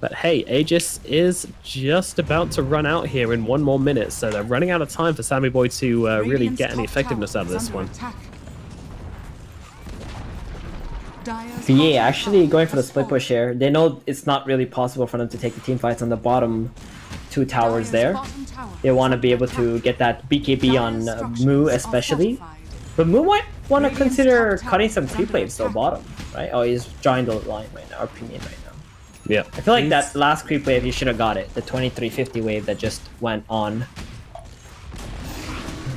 But hey, Aegis is just about to run out here in 1 more minute, so they're running out of time for Sammy Boy to really get any effectiveness out of this one. BA actually going for the split push here. They know it's not really possible for them to take the team fights on the bottom 2 towers there. They want to be able to get that BKB on Moo especially. But Moo might want to consider cutting some creep waves though bottom, right? Oh, he's drawing the line right now, or Pinion right now. Yeah. I feel like that last creep wave, you should have got it. The 2350 wave that just went on.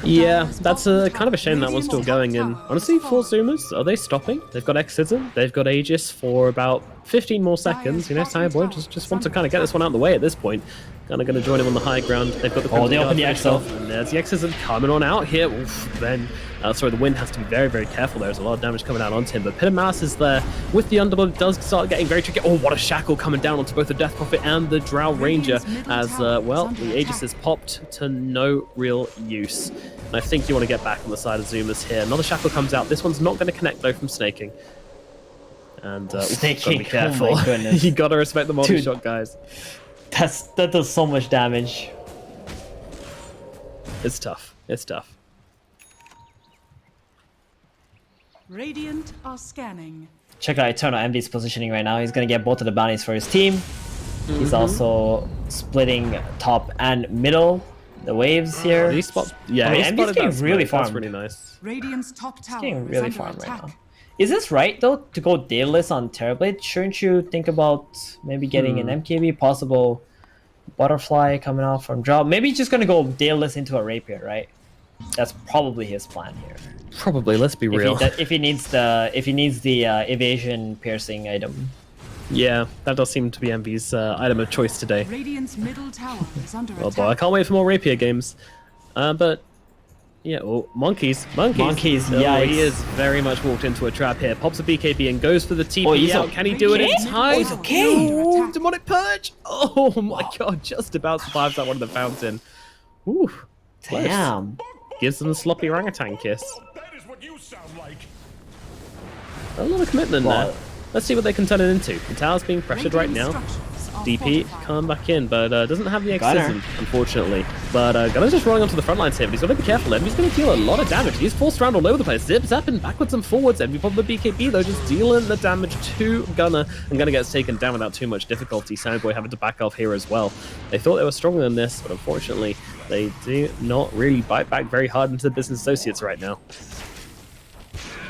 Yeah, that's kind of a shame that one's still going in. Honestly, 4 Zoomers, are they stopping? They've got Exorcism, they've got Aegis for about 15 more seconds. You know, Sammy Boy just want to kind of get this one out of the way at this point. Kind of going to join him on the high ground. They've got the they open the Exo. And there's the Exorcism coming on out here. Oof, then, sorry, the wind has to be very, very careful. There's a lot of damage coming out onto him. But Pit of Mass is there with the Underlord. It does start getting very tricky. Oh, what a shackle coming down onto both the Death Prophet and the Drow Ranger. As, well, the Aegis is popped to no real use. And I think you want to get back on the side of Zoomers here. Another shackle comes out. This one's not going to connect, though, from snaking. And snaking, be careful. Oh my goodness. You gotta respect the multi shot, guys. That does so much damage. It's tough. It's tough. Radiant are scanning. Check out Eternal Envy's positioning right now. He's gonna get both of the bounties for his team. He's also splitting top and middle. The waves here. He's Envy's getting really farmed. That's really nice. Radiant's top tower Getting is really under farmed attack. right now. Is this right though to go dataless on Terrorblade? Shouldn't you think about maybe getting an MKB, possible Butterfly coming out from drop? Maybe he's just gonna go dataless into a Rapier, right? That's probably his plan here. Probably. Let's be real. If he needs the evasion piercing item. Yeah, that does seem to be Envy's item of choice today. Radiant's middle tower is under Oh attack. boy, I can't wait for more Rapier games. But yeah, monkeys. Oh, Yikes. he is very much walked into a trap here. Pops a BKB and goes for the TP he's out. Can he do it in time? He's okay. Oh, Demonic Purge! Oh my god, just about survives that one in the fountain. Ooh, close. Damn. Gives them the sloppy orangutan kiss. That is what you sound like. A lot of commitment there. Let's see what they can turn it into. The tower's being pressured right now. DP, fortified. come back in, but doesn't have the Gunner. excism, unfortunately. But Gunner's just rolling onto the front lines here, but he's got to be careful. Envy's going to deal a lot of damage. He's forced around all over the place. Zip, zapping backwards and forwards. Envy from the BKB, though, just dealing the damage to Gunner. And Gunner gets taken down without too much difficulty. Soundboy having to back off here as well. They thought they were stronger than this, but unfortunately, they do not really bite back very hard into the business associates right now.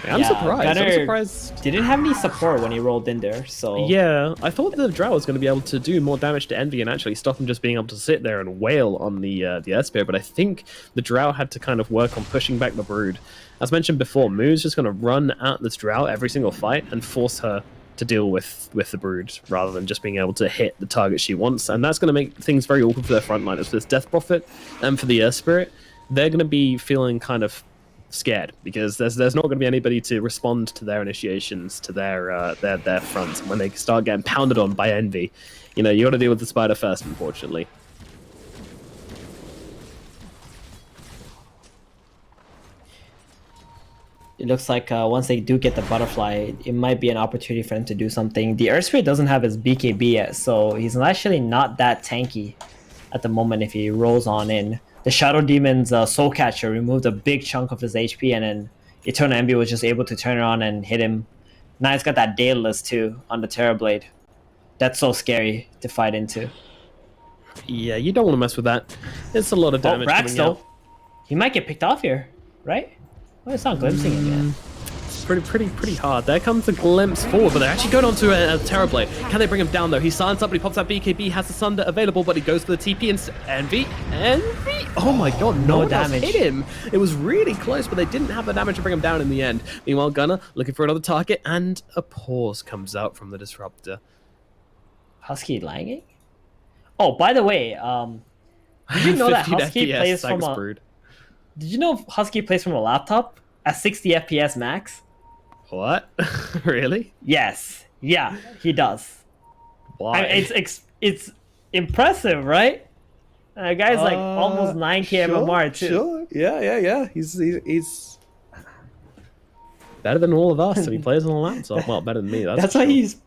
I'm surprised. Gunner I'm surprised. didn't have any support when he rolled in there, so... Yeah, I thought the Drow was going to be able to do more damage to Envy and actually stop him just being able to sit there and wail on the Earthspear, but I think the Drow had to kind of work on pushing back the Brood. As mentioned before, Moo's just going to run at this Drow every single fight and force her to deal with the Brood rather than just being able to hit the target she wants, and that's going to make things very awkward for their frontliners. For this Death Prophet and for the Earth Spirit, they're going to be feeling kind of scared because there's not going to be anybody to respond to their initiations, to their fronts. When they start getting pounded on by Envy, you know, you got to deal with the spider first, unfortunately. It looks like once they do get the butterfly, it might be an opportunity for him to do something. The Earthspirit doesn't have his BKB yet, so he's actually not that tanky at the moment if he rolls on in. The Shadow Demon's Soul Catcher removed a big chunk of his HP, and then Eternal Envy was just able to turn around and hit him. Now he's got that Daedalus too on the Terrorblade. That's so scary to fight into. Yeah, you don't want to mess with that. It's a lot of damage. Brax though, he might get picked off here, right? Oh, it's not glimpsing again. It's pretty hard. There comes the glimpse forward, but they're actually going on to a Terrorblade. Can they bring him down though? He silence up, but he pops that BKB, has the Sunder available, but he goes for the TP and Envy. Oh my god, no damage. Hit him. It was really close, but they didn't have the damage to bring him down in the end. Meanwhile, Gunner looking for another target, and a pause comes out from the Disruptor. Husky lagging? Oh, by the way, did you know that Husky FPS, plays from a... Brood. Did you know Husky plays from a laptop at 60 FPS max? What? Really? Yes. Yeah, he does. Why? I mean, it's impressive, right? A guy's like almost 9K MMR too. Sure. Yeah. He's better than all of us, and he plays on a laptop. Well, better than me. That's why he's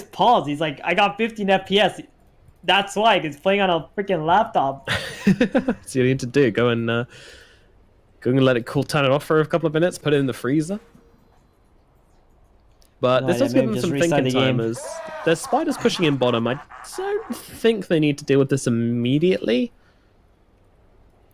paused. He's like, I got 15 FPS. That's why he's playing on a freaking laptop. So you need to do go and let it cool, turn it off for a couple of minutes, put it in the freezer. But this does give them some thinking time as there's spiders pushing in bottom. I don't think they need to deal with this immediately.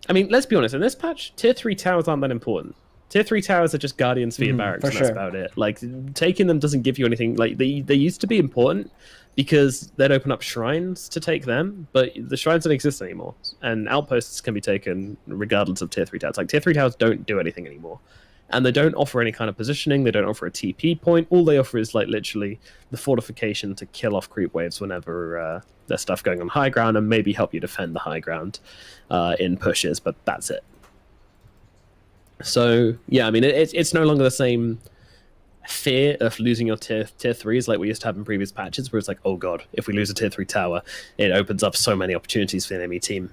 I mean, let's be honest, in this patch, tier 3 towers aren't that important. Tier 3 towers are just guardians for your barracks, and that's about it. Like, taking them doesn't give you anything. Like, they used to be important because they'd open up shrines to take them, but the shrines don't exist anymore. And outposts can be taken regardless of tier 3 towers. Like, tier 3 towers don't do anything anymore. And they don't offer any kind of positioning, they don't offer a TP point. All they offer is, like, literally the fortification to kill off creep waves whenever there's stuff going on high ground, and maybe help you defend the high ground in pushes, but that's it. So, yeah, I mean, it's no longer the same fear of losing your tier 3s like we used to have in previous patches, where it's like, oh god, if we lose a tier 3 tower, it opens up so many opportunities for the enemy team.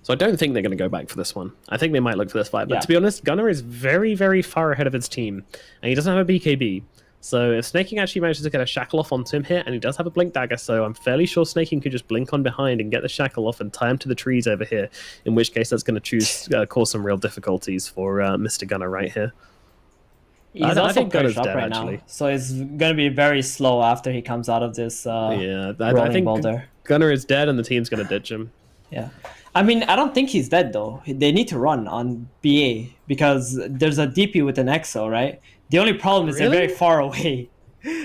So I don't think they're going to go back for this one. I think they might look for this fight. But to be honest, Gunner is very, very far ahead of his team. And he doesn't have a BKB. So if Snake King actually manages to get a Shackle off onto him here, and he does have a Blink Dagger, so I'm fairly sure Snake King could just blink on behind and get the Shackle off and tie him to the trees over here, in which case that's going to cause some real difficulties for Mr. Gunner right here. He's also pushed up right now, so it's going to be very slow after he comes out of this I think boulder. Gunner is dead and the team's going to ditch him. Yeah. I mean, I don't think he's dead, though. They need to run on BA, because there's a DP with an EXO, right? The only problem is they're very far away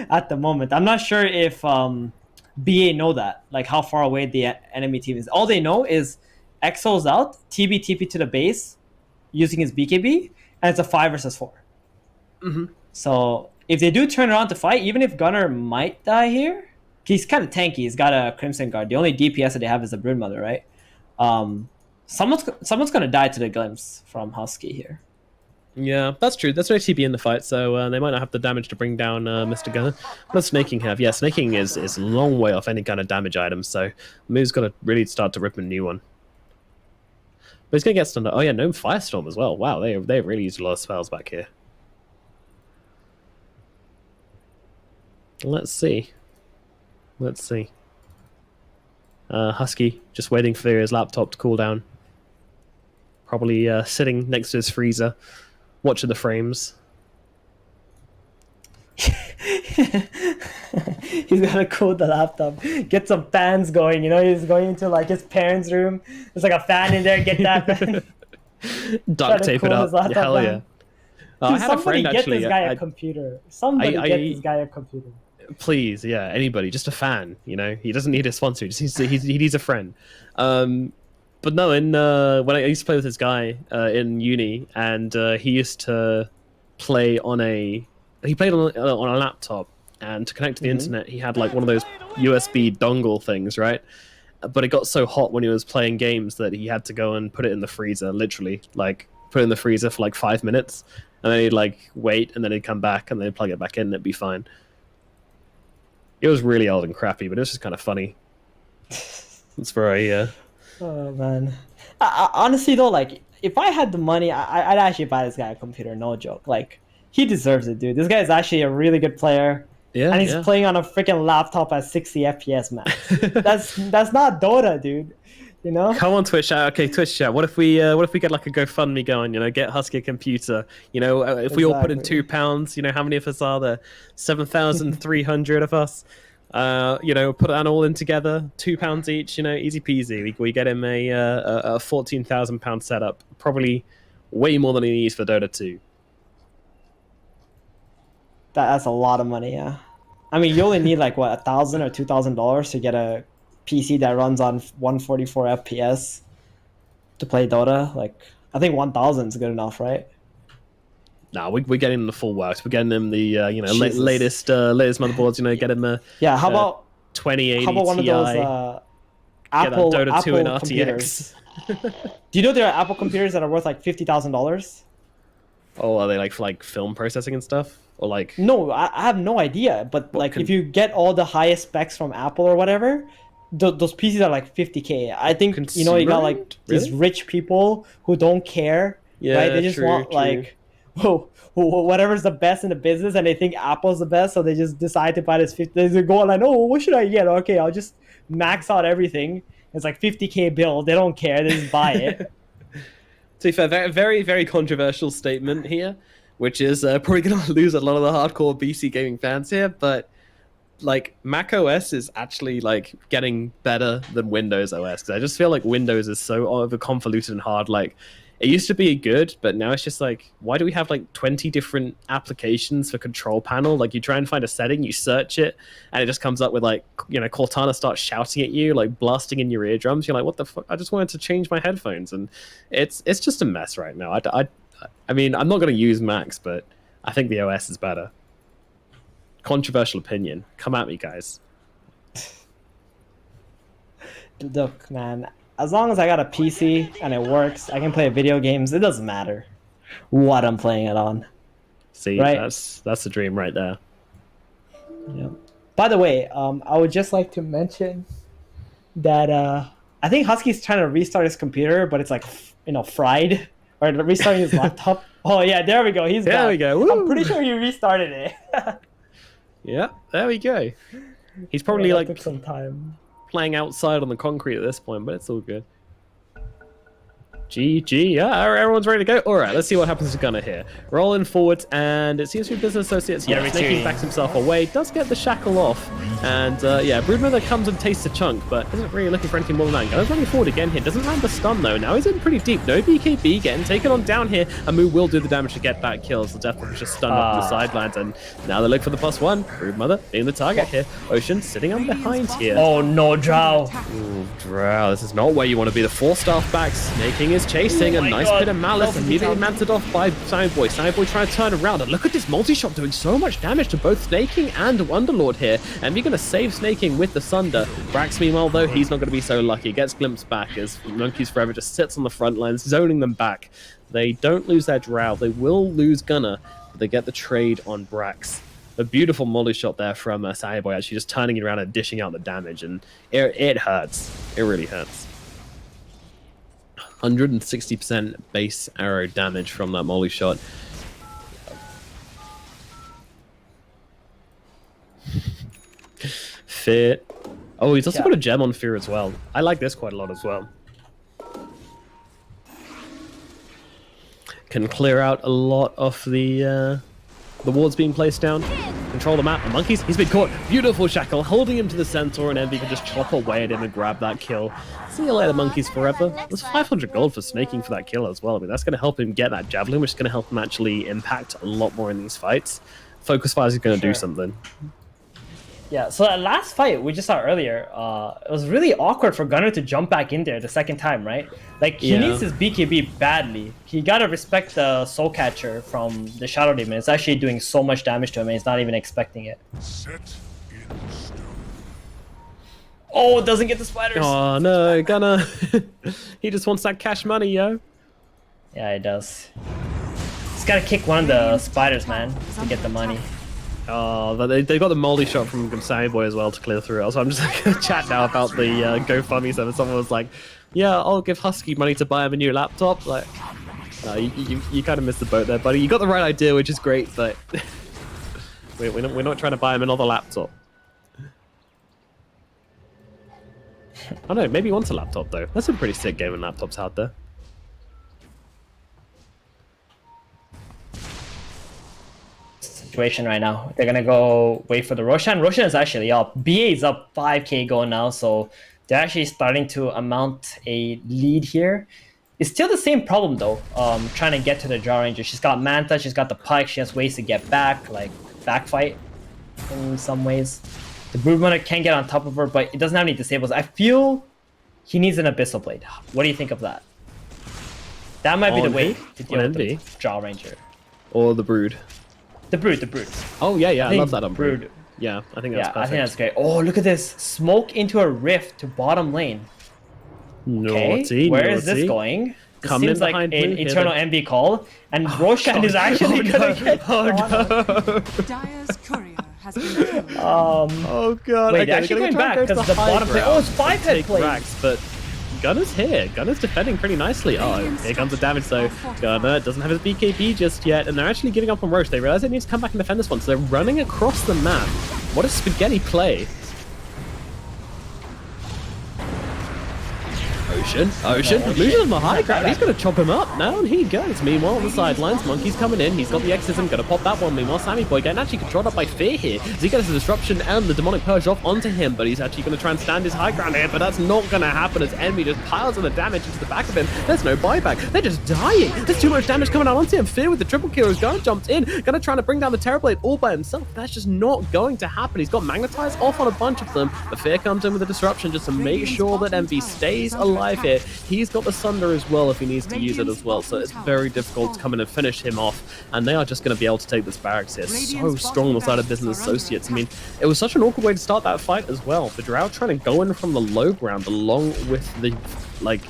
at the moment. I'm not sure if BA know that, like how far away the enemy team is. All they know is EXO's out, TP to the base using his BKB, and it's a 5 versus 4. Mm-hmm. So if they do turn around to fight, even if Gunner might die here, he's kind of tanky. He's got a Crimson Guard. The only DPS that they have is the Broodmother, right? Someone's gonna die to the glimpse from Husky here. Yeah, that's true. There's no TB in the fight, so they might not have the damage to bring down Mr. Gunner. What does Snake King have? Yeah, Snake King is a long way off any kind of damage item, so Moo's got to really start to rip a new one. But he's gonna get stunned. Oh yeah, no Firestorm as well. Wow, they really used a lot of spells back here. Let's see. Let's see. Husky just waiting for his laptop to cool down. Probably sitting next to his freezer, watching the frames. He's gotta cool the laptop, get some fans going. You know, he's going into like his parents' room. There's like a fan in there. Get that fan. Duct tape it up. Hell yeah. I had a friend actually. Get this guy a computer. Somebody get this guy a computer. Please, yeah, anybody, just a fan. You know, he doesn't need a sponsor. He just he needs a friend. But no, when I used to play with this guy in uni, and he used to play on a laptop, and to connect to the internet, he had like one of those USB dongle things, right? But it got so hot when he was playing games that he had to go and put it in the freezer, literally, like put it in the freezer for like 5 minutes, and then he'd like wait, and then he'd come back, and then he'd plug it back in, and it'd be fine. It was really old and crappy, but it was just kind of funny. It's very Oh man, honestly though, like if I had the money, I'd actually buy this guy a computer. No joke. Like he deserves it, dude. This guy is actually a really good player. Yeah, and he's playing on a freaking laptop at 60 FPS max. that's not Dota, dude. You know? Come on, Twitch chat. Okay, Twitch chat. What if we get like a GoFundMe going? You know, get Husky a computer. You know, if we all put in £2, you know, how many of us are there? 7,300 of us. You know, put that all in together, £2 each. You know, easy peasy. We get him a £14,000 setup. Probably way more than he needs for Dota 2. That's a lot of money, yeah. I mean, you only need like what, $1,000 or $2,000 to get a PC that runs on 144 FPS to play Dota. Like, I think 1,000 is good enough, right? Nah, we're getting them the full works. We're getting them the you know latest motherboards. You know, get them a how about 2080 How about one Ti. of those Apple Dota 2 and RTX? Do you know there are Apple computers that are worth like $50,000? Oh, are they like for like film processing and stuff? Or like no, I have no idea. But like if you get all the highest specs from Apple or whatever, those PCs are like 50K. I think you know you got like these rich people who don't care, right? They just want like whatever's the best in the business, and they think Apple's the best, so they just decide to buy this 50. They go like, oh, what should I get? Okay, I'll just max out everything. It's like 50K bill. They don't care. They just buy it. To be fair, very, very controversial statement here, which is probably going to lose a lot of the hardcore BC gaming fans here, but like Mac OS is actually like getting better than Windows OS, because I just feel like Windows is so over convoluted and hard. Like it used to be good, but now it's just like, why do we have like 20 different applications for control panel? Like you try and find a setting, you search it, and it just comes up with like, you know, Cortana starts shouting at you, like blasting in your eardrums. You're like, what the fuck? I just wanted to change my headphones, and it's just a mess right now. I mean, I'm not going to use Macs, but I think the OS is better. Controversial opinion. Come at me, guys. Look, man, as long as I got a PC and it works, I can play video games. It doesn't matter what I'm playing it on. See, right? That's the dream right there. Yeah. By the way, I would just like to mention that I think Husky's trying to restart his computer, but it's like, you know, fried. Or restarting his laptop. Oh yeah, there we go. He's back. There we go. Woo. I'm pretty sure he restarted it. Yeah, there we go. He's probably like took some time. Playing outside on the concrete at this point, but it's all good. GG, yeah, everyone's ready to go. All right, let's see what happens to Gunner here. Rolling forwards, and it seems to be Business Associates. Yeah, Snaking backs himself away, does get the shackle off, and yeah, Broodmother comes and tastes a chunk, but isn't really looking for anything more than that. Gunner's running forward again here, doesn't land the stun though. Now he's in pretty deep. No BKB getting taken on down here. Amu will do the damage to get back kills. The Death Punch just stunned up on the sidelines, and now they look for the +1. Broodmother being the target here. Ocean sitting on behind here. Oh no, Drow. Ooh, Drow, this is not where you want to be. The 4-star back, Snaking is chasing a nice bit of malice, immediately manted off by Soundboy. Soundboy trying to turn around, and look at this multi-shot doing so much damage to both Snaking and Underlord here, and we're going to save Snaking with the Sunder. Brax, meanwhile, though, he's not going to be so lucky. Gets glimpsed back as Monkeys Forever just sits on the front lines, zoning them back. They don't lose their Drow. They will lose Gunner, but they get the trade on Brax. A beautiful molly shot there from Soundboy, actually just turning it around and dishing out the damage, and it hurts. It really hurts. 160% base arrow damage from that molly shot. Fear. Oh, he's also got a gem on Fear as well. I like this quite a lot as well. Can clear out a lot of the wards being placed down. Control the map. The monkeys, he's been caught. Beautiful shackle, holding him to the centaur, and Envy can just chop away at him and grab that kill. See you later, monkeys forever. There's 500 gold for snaking for that kill as well. I mean, that's going to help him get that javelin, which is going to help him actually impact a lot more in these fights. Focus fires is going to do something. Yeah, so that last fight we just saw earlier, it was really awkward for Gunnar to jump back in there the second time, right? Like, he needs his BKB badly. He gotta respect the Soul Catcher from the Shadow Demon. It's actually doing so much damage to him and he's not even expecting it. Set in stone. Oh, doesn't get the spiders! Oh no, Gunnar. He just wants that cash money, yo. Yeah, he does. He's gotta kick one of the spiders, man, to get the money. Oh, but they got the moldy shot from Sammy Boy as well to clear through. So I'm just gonna chat now about the GoFundMe server. Someone was like, "Yeah, I'll give Husky money to buy him a new laptop." Like, no, you kind of missed the boat there, buddy. You got the right idea, which is great, but we're not trying to buy him another laptop. Oh no, maybe he wants a laptop though. That's a pretty sick gaming laptops out there. Situation right now. They're gonna go wait for the Roshan. Roshan is actually up. BA is up 5k gold now, so they're actually starting to amount a lead here. It's still the same problem though. Trying to get to the Jaw Ranger. She's got Manta, she's got the Pike, she has ways to get back, like back fight in some ways. The Broodmother can get on top of her, but it doesn't have any disables. I feel he needs an Abyssal Blade. What do you think of that? That might be the way to deal with the Jaw Ranger. Or the Brood. The Brood. Oh yeah, I love that on Brood. Yeah, I think that's perfect. I think that's great. Oh, look at this. Smoke into a rift to bottom lane. Naughty, where is this going? It seems like an Eternal Envy call, and Roshan is actually gonna get Dire's courier has been killed. Oh god. Wait, they're actually going back because the bottom play. Oh, it's 5-head play. But Gunner's here. Gunner's defending pretty nicely. Oh, here comes the damage though. Gunner doesn't have his BKB just yet, and they're actually giving up on Roche. They realize they need to come back and defend this one, so they're running across the map. What a spaghetti play. Ocean. Lucian on the high ground. He's going to chop him up now, and he goes. Meanwhile, on the sidelines, Monkey's coming in. He's got the Exorcism, going to pop that one. Meanwhile, Sammy Boy getting actually controlled up by Fear here. As he gets the Disruption and the Demonic Purge off onto him, but he's actually going to try and stand his high ground here, but that's not going to happen as Enemy just piles on the damage into the back of him. There's no buyback. They're just dying. There's too much damage coming out onto him. Fear with the triple kill is going to jump in, going to try to bring down the Terrorblade all by himself. That's just not going to happen. He's got Magnetize off on a bunch of them, but Fear comes in with the Disruption just to make sure that Envy stays alive here. He's got the Sunder as well if he needs to use it as well, so it's very difficult to come in and finish him off, and they are just going to be able to take this barracks here. So strong on the side of Business Associates. I mean, it was such an awkward way to start that fight as well. The Drow trying to go in from the low ground along with the, like,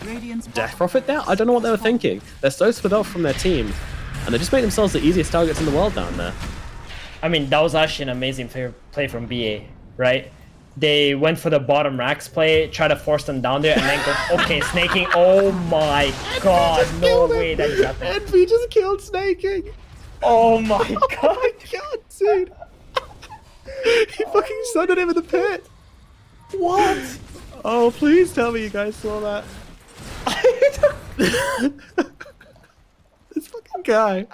Death Prophet there. I don't know what they were thinking. They're so split off from their team, and they just made themselves the easiest targets in the world down there. I mean, that was actually an amazing play from BA, right? They went for the bottom racks play, try to force them down there, and then go, okay, snaking. Oh my god, no way that happened. Envy just killed snaking. Oh my god. Oh my god, dude. He fucking sundered him in the pit. What? Oh, please tell me you guys saw that. This fucking guy.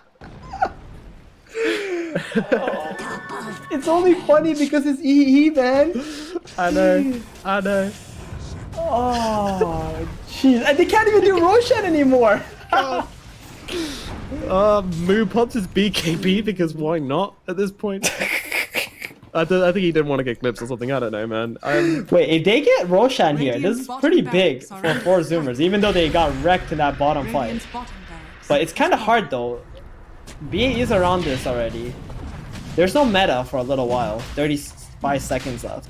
It's only funny because it's EE, man. I know. Oh, jeez. And they can't even do Roshan anymore. Moo pops his BKB because why not at this point? I think he didn't want to get clips or something. I don't know, man. Wait, if they get Roshan here, this is pretty big for 4 Zoomers, even though they got wrecked in that bottom fight. But it's kind of hard though. BA is around this already. There's no meta for a little while. 35 seconds left.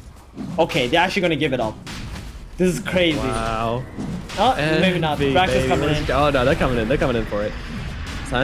Okay, they're actually gonna give it up. This is crazy. Wow. Oh, maybe not. Rax is coming in. Oh no, they're coming in. They're coming in for it.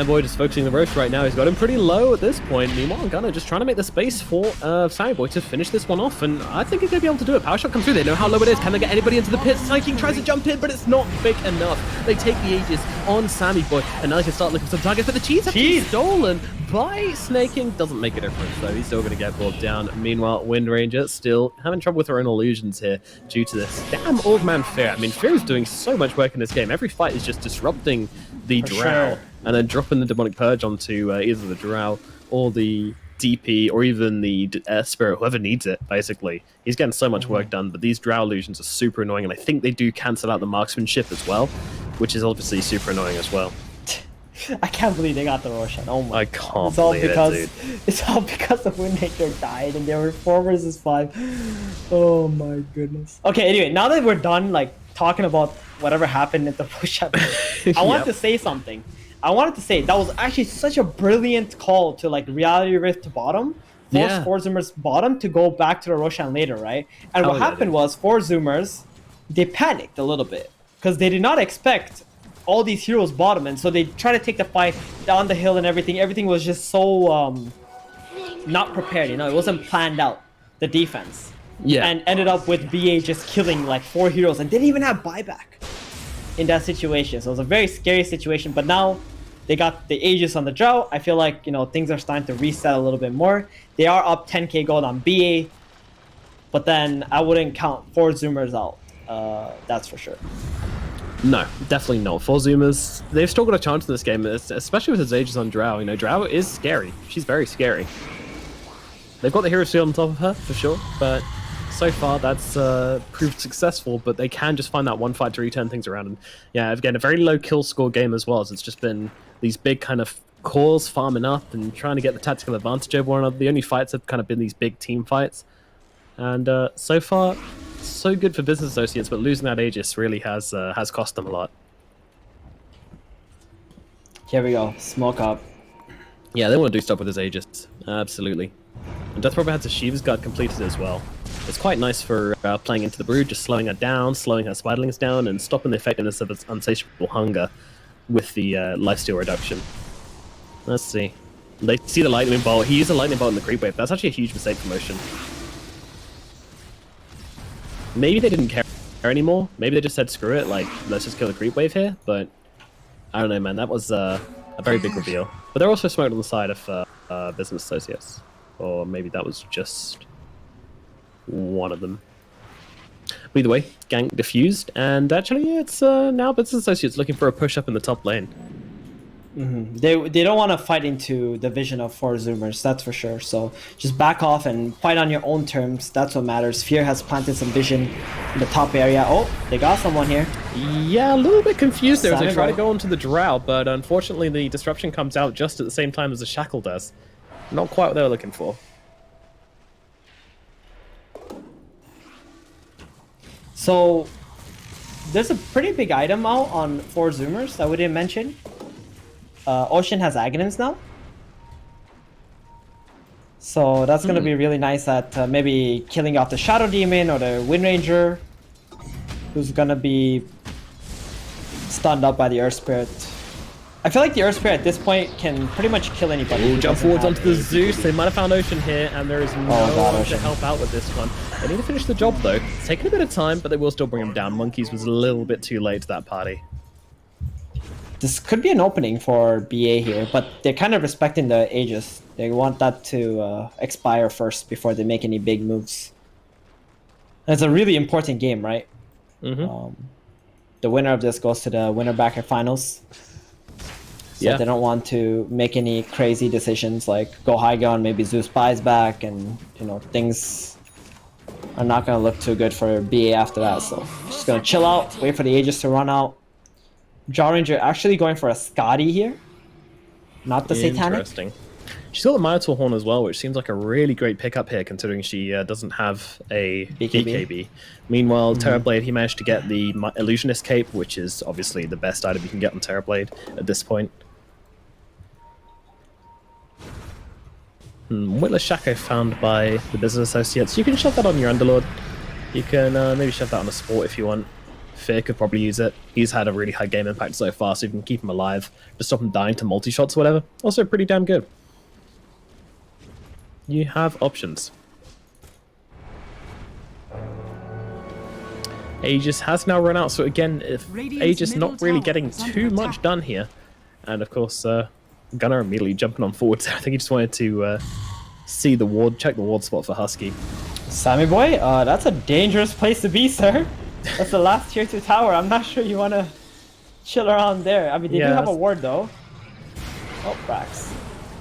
Boy just focusing the roast right now. He's got him pretty low at this point. Meanwhile, Gunner just trying to make the space for Boy to finish this one off, and I think he's going to be able to do it. Power shot comes through. They know how low it is. Can they get anybody into the pit? Psyking tries to jump in, but it's not big enough. They take the Aegis on Sammy Boy, and now they can start looking for some targets, but the cheese is stolen by Snaking. Doesn't make a difference, though. He's still going to get brought down. Meanwhile, Wind Ranger still having trouble with her own illusions here due to this. Damn Augman Fear. I mean, Fear is doing so much work in this game. Every fight is just disrupting the Drow, and then dropping the Demonic Purge onto either the Drow or the DP or even the Spirit, whoever needs it, basically. He's getting so much work done, but these Drow illusions are super annoying, and I think they do cancel out the marksmanship as well, which is obviously super annoying as well. I can't believe they got the Roshan. Oh my! I can't believe it, dude. It's all because the Wind Ranger died, and they were 4 versus 5. Oh my goodness. Okay, anyway, now that we're done, like talking about whatever happened at the Roshan, I want to say something. I wanted to say that was actually such a brilliant call to like Reality Rift bottom, force Zoomers bottom to go back to the Roshan later, right? And what happened was 4 Zoomers, they panicked a little bit because they did not expect all these heroes bottom, and so they try to take the fight down the hill and everything. Everything was just so not prepared, you know. It wasn't planned out, the defense. Yeah. And ended up with BA just killing like 4 heroes and didn't even have buyback in that situation. So it was a very scary situation. But now they got the Aegis on the Drow. I feel like, you know, things are starting to reset a little bit more. They are up 10k gold on BA, but then I wouldn't count 4 Zoomers out. That's for sure. No, definitely not. 4 Zoomers, they've still got a chance in this game, especially with his Aegis on Drow. You know, Drow is scary. She's very scary. They've got the hero shield on top of her, for sure, but so far that's proved successful, but they can just find that one fight to return things around. And yeah, again, a very low kill score game as well, as it's just been these big kind of cores farming up and trying to get the tactical advantage over one another. The only fights have kind of been these big team fights. And so far, so good for Business Associates, but losing that Aegis really has cost them a lot. Here we go, smoke up. Yeah, they want to do stuff with his Aegis, absolutely. And Death Robber has a Shiva's Guard completed as well. It's quite nice for playing into the Brood, just slowing her down, slowing her Spiderlings down, and stopping the effectiveness of its unsatiable hunger with the lifesteal reduction. Let's see. They see the Lightning Bolt. He used a Lightning Bolt in the creep wave. That's actually a huge mistake for Motion. Maybe they didn't care anymore. Maybe they just said, screw it, like, let's just kill the creep wave here. But I don't know, man. That was a very big reveal. But they're also smoked on the side of Business Associates. Or maybe that was just one of them. But either way, gank diffused. And actually, it's now Business Associates looking for a push-up in the top lane. They don't want to fight into the vision of 4 Zoomers, that's for sure. So just back off and fight on your own terms. That's what matters. Fear has planted some vision in the top area. Oh, they got someone here. Yeah, a little bit confused there as they try to go onto the Drow, but unfortunately the disruption comes out just at the same time as the Shackle does. Not quite what they were looking for. So there's a pretty big item out on 4 Zoomers that we didn't mention. Ocean has Aghanims now. So that's going to be really nice at maybe killing off the Shadow Demon or the Wind Ranger, who's going to be stunned up by the Earth Spirit. I feel like the Earth Spirit at this point can pretty much kill anybody. Ooh, jump forwards onto the Zeus. They might have found Ocean here, and there is no one to help out with this one. They need to finish the job, though. It's taking a bit of time, but they will still bring him down. Monkeys was a little bit too late to that party. This could be an opening for BA here, but they're kind of respecting the Aegis. They want that to expire first before they make any big moves. And it's a really important game, right? The winner of this goes to the winner bracket finals. So they don't want to make any crazy decisions like go high ground, maybe Zeus buys back, and you know things are not going to look too good for BA after that. So just going to chill out, wait for the Aegis to run out. Jaw Ranger actually going for a Scotty here, not the Satanic. Interesting. She's got the Minotaur Horn as well, which seems like a really great pickup here, considering she doesn't have a BKB. Meanwhile, Terrorblade, he managed to get the Illusionist Cape, which is obviously the best item you can get on Terrorblade at this point. Witless Shaco found by the Business Associates. You can shove that on your Underlord. You can maybe shove that on a Sport if you want. Fear could probably use it. He's had a really high game impact so far, so you can keep him alive. Just stop him dying to multi-shots or whatever. Also pretty damn good. You have options. Aegis has now run out, so again, if Aegis not really getting too much done here. And of course, Gunnar immediately jumping on forward. I think he just wanted to see the ward, check the ward spot for Husky. Sammy boy, that's a dangerous place to be, sir. That's the last tier 2 tower. I'm not sure you want to chill around there. I mean, they do have a ward though. Oh, Brax.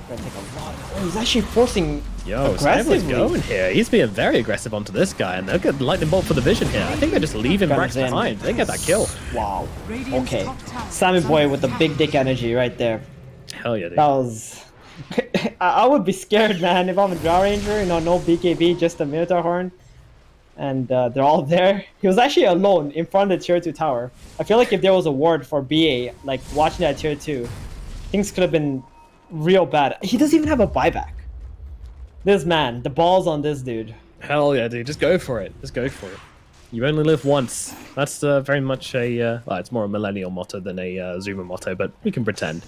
Gonna take a lot. Oh, he's actually forcing. Yo, Sam's going here. He's being very aggressive onto this guy, and they'll get lightning bolt for the vision here. I think they're just leaving Brax behind. They get that kill. Wow. Okay. Sammy boy with the big dick energy right there. Hell yeah, dude. That was. I would be scared, man, if I'm a Draw Ranger. You know, no BKB, just a Minotaur Horn. And they're all there. He was actually alone in front of the tier 2 tower. I feel like if there was a ward for BA, like watching that tier 2, things could have been real bad. He doesn't even have a buyback. This man, the ball's on this dude. Hell yeah, dude. Just go for it. Just go for it. You only live once. That's very much a... well, it's more a millennial motto than a Zoomer motto, but we can pretend.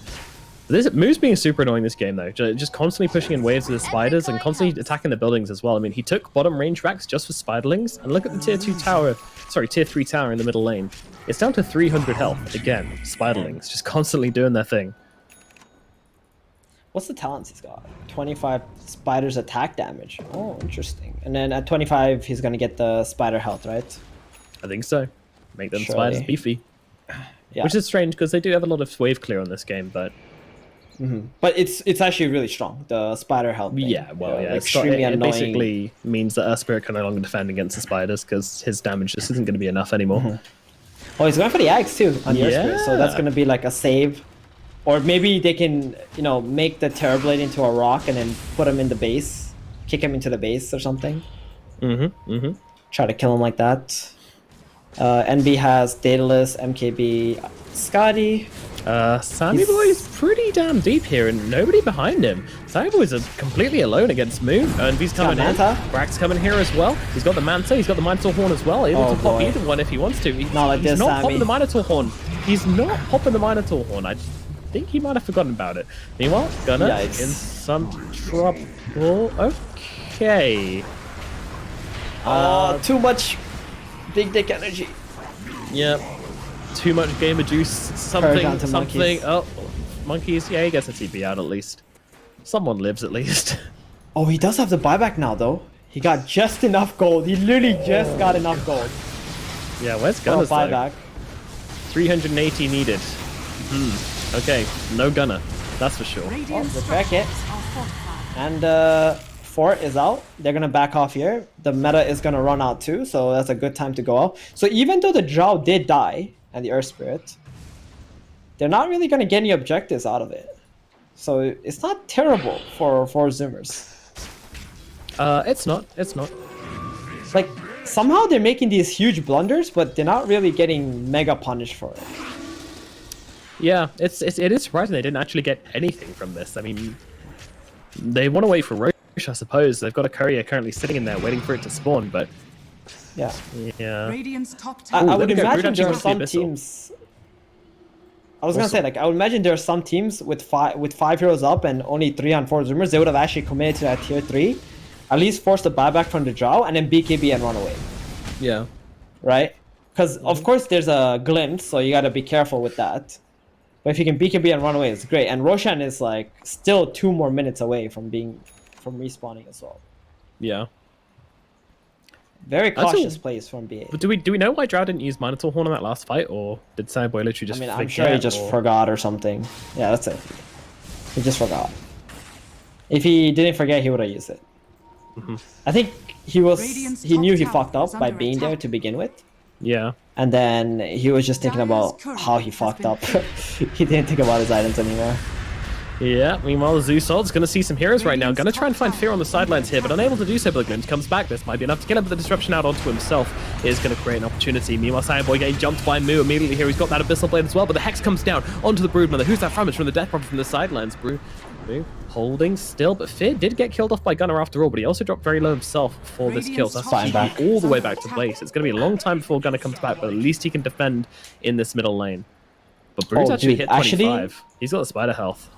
Move's being super annoying this game, though. Just constantly pushing in waves with the spiders and constantly attacking the buildings as well. I mean, he took bottom range racks just for spiderlings. And look at the tier 2 tower... Sorry, tier 3 tower in the middle lane. It's down to 300 health. Again, spiderlings just constantly doing their thing. What's the talents he's got? 25 spiders attack damage. Oh, interesting. And then at 25, he's going to get the spider health, right? I think so. Make them spiders beefy. Yeah. Which is strange, because they do have a lot of wave clear on this game, but... But it's actually really strong, the spider health thing. Yeah, well, yeah. Extremely it annoying. basically means that Spirit can no longer defend against the spiders, because his damage just isn't going to be enough anymore. Oh, he's going for the Axe too on the Spirit, so that's going to be like a save. Or maybe they can, you know, make the Terrorblade into a rock and then put him in the base. Kick him into the base or something. Try to kill him like that. NB has Daedalus, MKB, Scotty. Sammy Boy's pretty damn deep here and nobody behind him. Sammy Boy's completely alone against Move, and he's coming in. Brack's coming here as well. He's got the Manta, he's got the Minotaur Horn as well, able to pop either one if he wants to. He's not popping the Minotaur Horn. He's not popping the Minotaur Horn. I think he might have forgotten about it. Meanwhile, Gunnar in some trouble. Okay. Too much big dick energy. Yep. Too much gamer juice. Something. Monkeys. Oh, monkeys. Yeah, he gets a TP out at least. Someone lives at least. Oh, he does have the buyback now, though. He got just enough gold. He literally just got enough gold. Yeah, where's Gunner's buyback? 380 needed. Okay, no Gunner. That's for sure. Oh, the bracket. And Fort is out. They're going to back off here. The meta is going to run out too, so that's a good time to go out. So even though the Drow did die, and the Earth Spirit, they're not really going to get any objectives out of it. So it's not terrible for Zoomers. It's not. It's not. Like, somehow they're making these huge blunders, but they're not really getting mega punished for it. Yeah, it is surprising they didn't actually get anything from this. I mean, they want to wait for Roche, I suppose. They've got a courier currently sitting in there waiting for it to spawn, but... Yeah. Radiant's top I would imagine there are some teams... I was gonna say, like, I would imagine there are some teams with five heroes up and only 3 on 4 Zoomers. They would have actually committed to that tier 3. At least force the buyback from the Drow and then BKB and run away. Yeah. Right? Because, of course, there's a glimpse, so you gotta be careful with that. But if you can BKB and run away, it's great. And Roshan is, like, still 2 more minutes away from respawning as well. Yeah. Very cautious plays from BA. But do we know why Drow didn't use Minotaur Horn in that last fight, or did Cyboy literally just forget? I'm sure he just forgot or something. Yeah, that's it. He just forgot. If he didn't forget, he would have used it. I think he knew he fucked up by being there to begin with. Yeah. And then he was just thinking about how he fucked up. He didn't think about his items anymore. Yeah, meanwhile, the Zoosol's going to see some heroes right now. Going to try and find Fear on the sidelines here, but unable to do so. But Glimpse comes back. This might be enough to get him, but the disruption out onto himself is going to create an opportunity. Meanwhile, Cyborg getting jumped by Moo immediately here. He's got that Abyssal Blade as well, but the Hex comes down onto the Broodmother. Who's that from? It's from the Death Prophet from the sidelines. Moo holding still, but Fear did get killed off by Gunnar after all, but he also dropped very low himself for this kill. So that's fine back all the way back to base. It's going to be a long time before Gunnar comes back, but at least he can defend in this middle lane. But Brood's actually hit 25. He's got the spider health.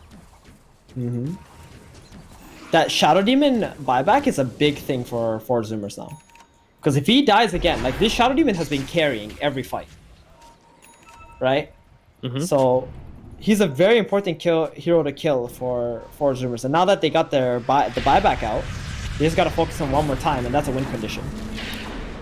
That Shadow Demon buyback is a big thing for Zoomers now. Because if he dies again, like this Shadow Demon has been carrying every fight. Right? So he's a very important hero to kill for Zoomers. And now that they got the buyback out, they just got to focus on one more time, and that's a win condition.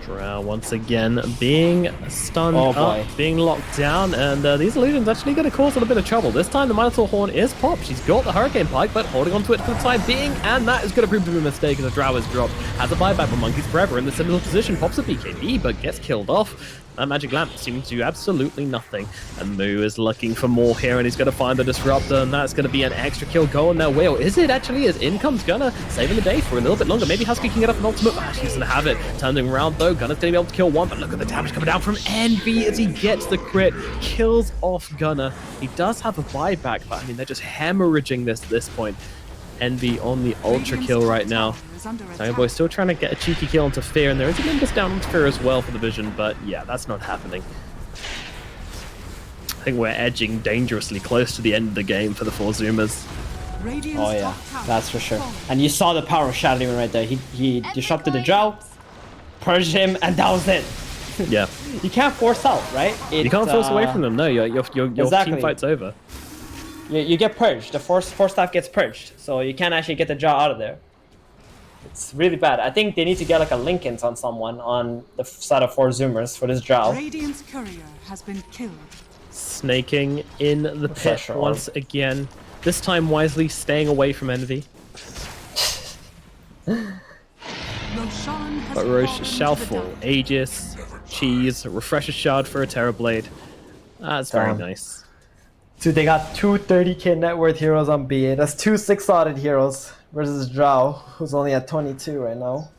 Drow once again being stunned up, being locked down, and these illusions actually going to cause a little bit of trouble. This time the Minotaur Horn is popped. She's got the Hurricane Pike, but holding on to it for the time being, and that is going to prove to be a mistake as the Drow is dropped. Has a buyback from Monkeys Forever in the similar position, pops a BKB, but gets killed off. That Magic Lamp seems to do absolutely nothing. And Moo is looking for more here, and he's going to find the Disruptor, and that's going to be an extra kill going their way. Or is it actually? As in comes Gunnar, saving the day for a little bit longer. Maybe Husky can get up an ultimate, but actually doesn't have it. Turning around though, Gunnar's going to be able to kill one, but look at the damage coming down from Envy as he gets the crit, kills off Gunnar. He does have a buyback, but I mean, they're just hemorrhaging this point. Envy on the ultra kill right now. Boy still trying to get a cheeky kill onto Fear, and there is a Nimbus down onto Fear as well for the vision, but yeah, that's not happening. I think we're edging dangerously close to the end of the game for the 4 Zoomers. Oh yeah, that's for sure. And you saw the power of Shadow Demon right there. He disrupted the Drow, purged him, and that was it. Yeah. You can't force out, right? You can't force away from them, no. Your team fight's over. You get purged. The force staff gets purged, so you can't actually get the Drow out of there. It's really bad. I think they need to get like a Linkens on someone on the side of 4 Zoomers for this Drow. Radiant's courier has been killed. Snaking in the pit once again. This time wisely staying away from Envy. But Roche shall fall. Aegis, Cheese, Refresher Shard for a Terrorblade. That's very nice. Dude, they got 2 30k net worth heroes on BA. That's 2 6-slotted heroes versus Drow, who's only at 22 right now.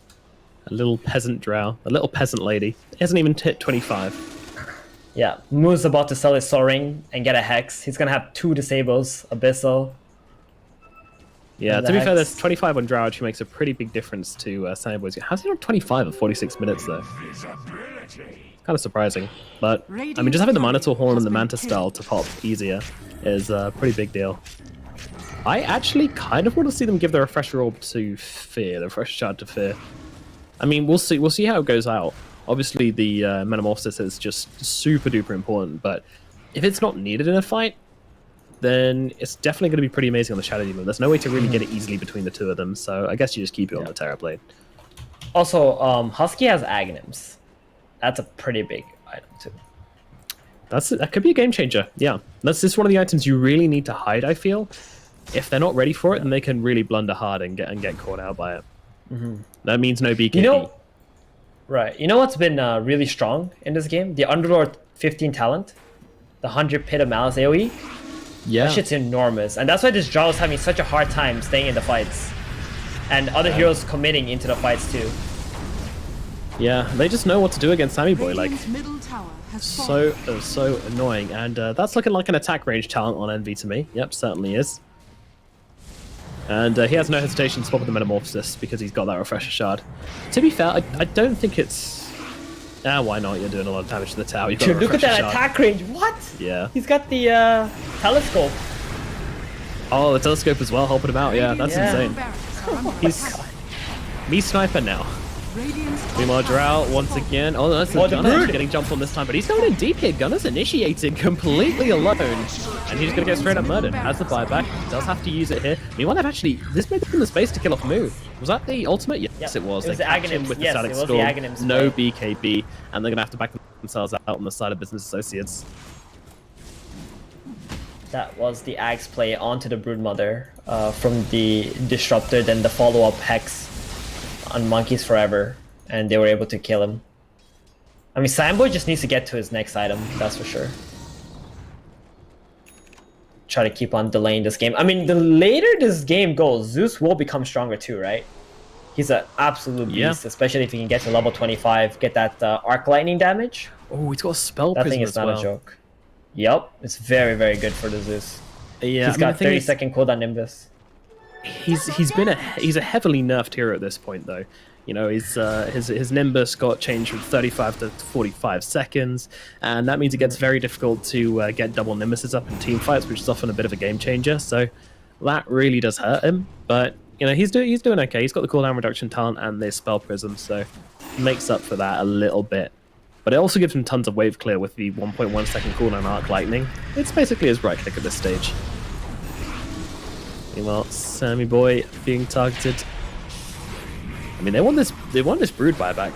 A little peasant Drow. A little peasant lady. He hasn't even hit 25. Yeah, Moo's about to sell his Soaring and get a Hex. He's gonna have 2 Disables, Abyssal. Yeah, to be fair, there's 25 on Drow, which makes a pretty big difference to Sunny Boys. How's he on 25 at 46 minutes, though? Kind of surprising. But, I mean, just having the Minotaur Horn and the Manta Style to pop easier is a pretty big deal. I actually kind of want to see them give the Refresher Orb to Fear, the Refresher Shard to Fear. I mean, we'll see how it goes out. Obviously, the Metamorphosis is just super duper important, but if it's not needed in a fight, then it's definitely going to be pretty amazing on the Shadow Demon. There's no way to really get it easily between the 2 of them, so I guess you just keep it on the Terrorblade. Also, Husky has Aghanims. That's a pretty big item, too. That could be a game changer, yeah. That's just one of the items you really need to hide, I feel. If they're not ready for it, then they can really blunder hard and get caught out by it. That means no BKB. Right. You know what's been really strong in this game? The Underlord 15 talent. The 100 Pit of Malice AoE. Yeah. That shit's enormous. And that's why this Drow is having such a hard time staying in the fights. And other heroes committing into the fights too. Yeah, they just know what to do against Sammy Boy. Like, so annoying. And that's looking like an attack range talent on Envy to me. Yep, certainly is. And he has no hesitation to swap with the Metamorphosis because he's got that Refresher Shard. To be fair, I don't think it's... why not? You're doing a lot of damage to the tower. Dude, look at that attack range. What? Yeah. He's got the telescope. Oh, the telescope as well, helping him out. Yeah, that's insane. He's me sniper now. Meanwhile, Drow once again. Oh, that's the Gunnar getting jumped on this time, but he's going in deep here. Gunner's initiating completely alone, and he's going to get straight up murdered. Has the buyback, does have to use it here. Meanwhile, they've actually this made them the space to kill off Moo. Was that the ultimate? Yes, it was. It was they the catch him with the Static Storm, no BKB, and they're going to have to back themselves out on the side of Business Associates. That was the Axe play onto the Broodmother from the Disruptor, then the follow-up Hex on Monkeys Forever, and they were able to kill him. I mean, Samboy just needs to get to his next item, that's for sure. try to keep on delaying this game. I mean, the later this game goes, Zeus will become stronger too, right? He's an absolute beast, especially if he can get to level 25, get that arc lightning damage. Oh, he's got a spell That prism thing is as not well. a joke. Yep, it's very, very good for the Zeus. Yeah, he's got 30-second cooldown Nimbus. He's a heavily nerfed hero at this point though. You know, his Nimbus got changed from 35 to 45 seconds, and that means it gets very difficult to get double Nimbuses up in team fights, which is often a bit of a game changer. So that really does hurt him. But you know, he's doing okay. He's got the cooldown reduction talent and the spell prism, so makes up for that a little bit. But it also gives him tons of wave clear with the 1.1 second cooldown arc lightning. It's basically his right click at this stage. Meanwhile, Sammy Boy being targeted. I mean, they want this brood buyback.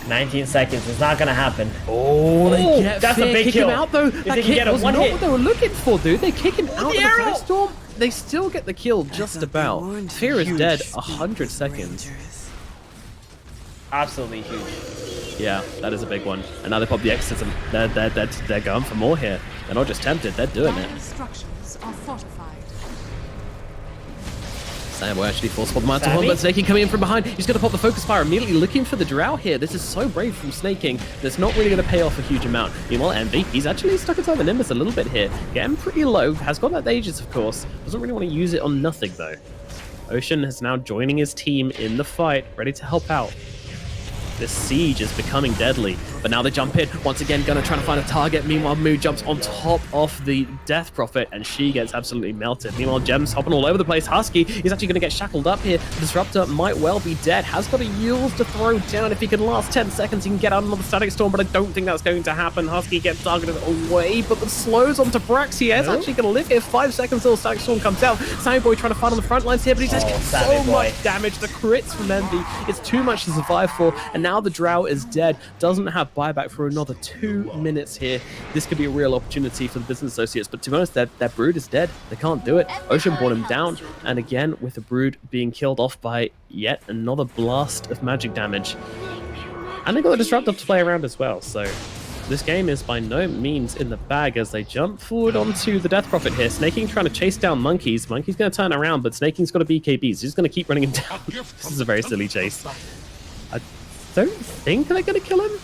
19 seconds. It's not gonna happen. Oh, they get that's a big kick kill. him out though. If That they can kick get a was one not hit. what they were looking for, dude. They kick him out of the arrow. Firestorm. They still get the kill just about. Fear is dead 100 seconds. Absolutely huge. Yeah, that is a big one. And now they pop the exorcism. They're going for more here. They're not just tempted, they're doing it. Structures are fortified. Sam will actually force the Mantle Horn, but Snake King coming in from behind. He's going to pop the Focus Fire immediately, looking for the Drow here. This is so brave from Snake King. That's not really going to pay off a huge amount. Meanwhile, Envy, he's actually stuck inside the Nimbus a little bit here. Getting pretty low. Has got that Aegis, of course. Doesn't really want to use it on nothing, though. Ocean is now joining his team in the fight, ready to help out. This siege is becoming deadly, but now they jump in. Once again, gonna try to find a target. Meanwhile, Moo jumps on top of the Death Prophet, and she gets absolutely melted. Meanwhile, Gems hopping all over the place. Husky is actually gonna get shackled up here. The Disruptor might well be dead. Has got a Yules to throw down. If he can last 10 seconds, he can get out another Static Storm, but I don't think that's going to happen. Husky gets targeted away, but the slows onto Brax. He is actually gonna live here. 5 seconds till Static Storm comes out. Sammy Boy trying to fight on the front lines here, but he's just getting so much damage. The crits from Envy, it's too much to survive for, and now the Drow is dead. Doesn't have buyback for another 2 minutes here. This could be a real opportunity for the business associates, but to be honest, that brood is dead. They can't do it. Ocean brought him down, and again, with the brood being killed off by yet another blast of magic damage. And they got the Disruptor to play around as well, so this game is by no means in the bag as they jump forward onto the Death Prophet here. Snake King trying to chase down Monkeys. Monkey's going to turn around, but Snake King's got a BKB, so he's just going to keep running him down. This is a very silly chase. I don't think they're going to kill him,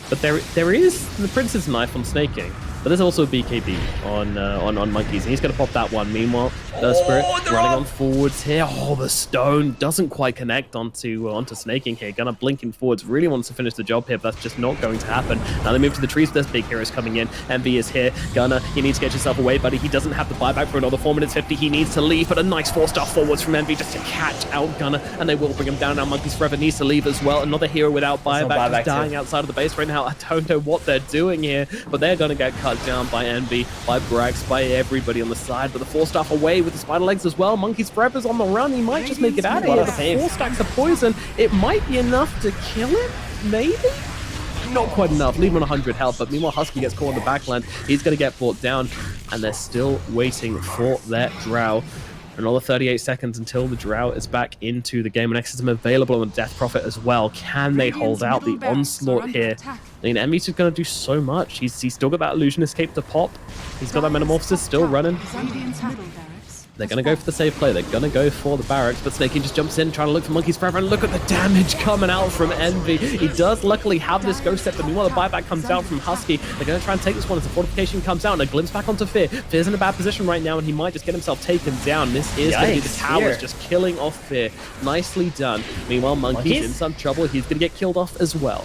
but there is the Prince's Knife on Snake King, but there's also a BKB on Monkeys, and he's going to pop that one. Meanwhile, the Spirit running on forwards here. Oh, the stone doesn't quite connect onto Snake King here. Gonna blinking forwards, really wants to finish the job here, but that's just not going to happen. Now they move to the trees, but there's big heroes coming in. MV is here. Gunner, you need to get yourself away, buddy. He doesn't have the buyback for another 4 minutes 50. He needs to leave, but a nice 4-star forwards from MV just to catch out Gunner, and they will bring him down. Now Monkeys Forever needs to leave as well. Another hero without buyback, just dying outside of the base right now. I don't know what they're doing here, but they're gonna get cut down by Envy, by Brax, by everybody on the side, but the 4-star away with the spider legs as well. Monkeys Forever's on the run. He might just make it out of here. The 4 stacks of poison. It might be enough to kill him, maybe? Not quite enough. Leave him on 100 health, but meanwhile Husky gets caught in the backland. He's going to get brought down, and they're still waiting for their Drow. Another 38 seconds until the Drow is back into the game, and Exorcism available on the Death Prophet as well. Can they hold out the onslaught here? I mean, Emmy's just going to do so much. He's still got that Illusion Escape to pop. He's got that Metamorphosis still running. They're going to go for the safe play. They're going to go for the barracks, but Snake King just jumps in, trying to look for Monkeys Forever, and look at the damage coming out from Envy. He does luckily have this Ghost Step, but meanwhile the buyback comes out from Husky. They're going to try and take this one as the fortification comes out, and a glimpse back onto Fear. Fear's in a bad position right now, and he might just get himself taken down. This is going to be the towers just killing off Fear. Nicely done. Meanwhile, Monkey's in some trouble. He's going to get killed off as well.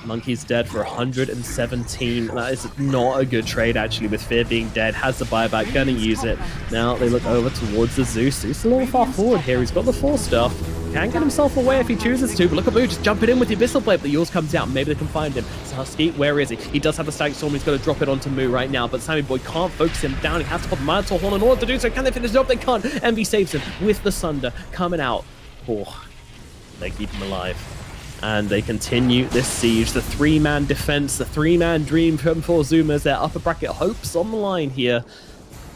Monkey's dead for 117. That is not a good trade, actually, with Fear being dead. Has the buyback, gonna use it. Now they look over towards the Zeus. Zeus a little far forward here. He's got the 4-star. Can get himself away if he chooses to, but look at Blue just jumping in with the Abyssal Blade, but the Yules comes out. Maybe they can find him. So Husky, where is he? He does have the Static Storm. He's going to drop it onto Moo right now, but Sammy Boy can't focus him down. He has to pop the Minotaur Horn in order to do so. Can they finish it up? They can't. Envy saves him with the Sunder coming out. Oh, they keep him alive. And they continue this siege. The 3-man defense, the 3-man dream from four Zoomers. Their upper bracket hopes on the line here.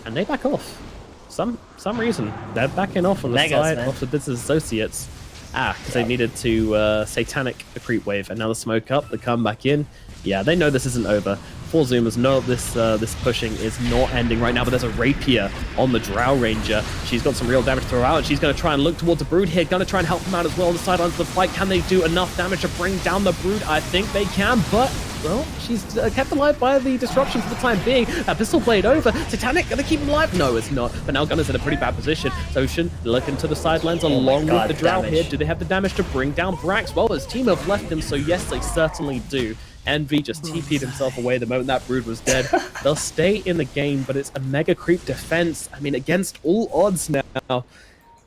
And they back off. Some reason. They're backing off on the side of the business associates. Because they needed to satanic a creep wave. And now the smoke up, they come back in. Yeah, they know this isn't over. Four Zoomers know this pushing is not ending right now, but there's a Rapier on the Drow Ranger. She's got some real damage to throw out, and she's going to try and look towards the Brood here. Going to try and help him out as well on the sidelines of the fight. Can they do enough damage to bring down the Brood? I think they can, but well, she's kept alive by the disruption for the time being. Pistol Blade over. Satanic gonna keep him alive? No, it's not. But now Gunner's in a pretty bad position. Ocean looking to the sidelines along with the Drow here. Do they have the damage to bring down Brax? Well, his team have left him, so yes, they certainly do. Envy just TP'd himself away the moment that Brood was dead. They'll stay in the game, but it's a mega creep defense. I mean, against all odds now.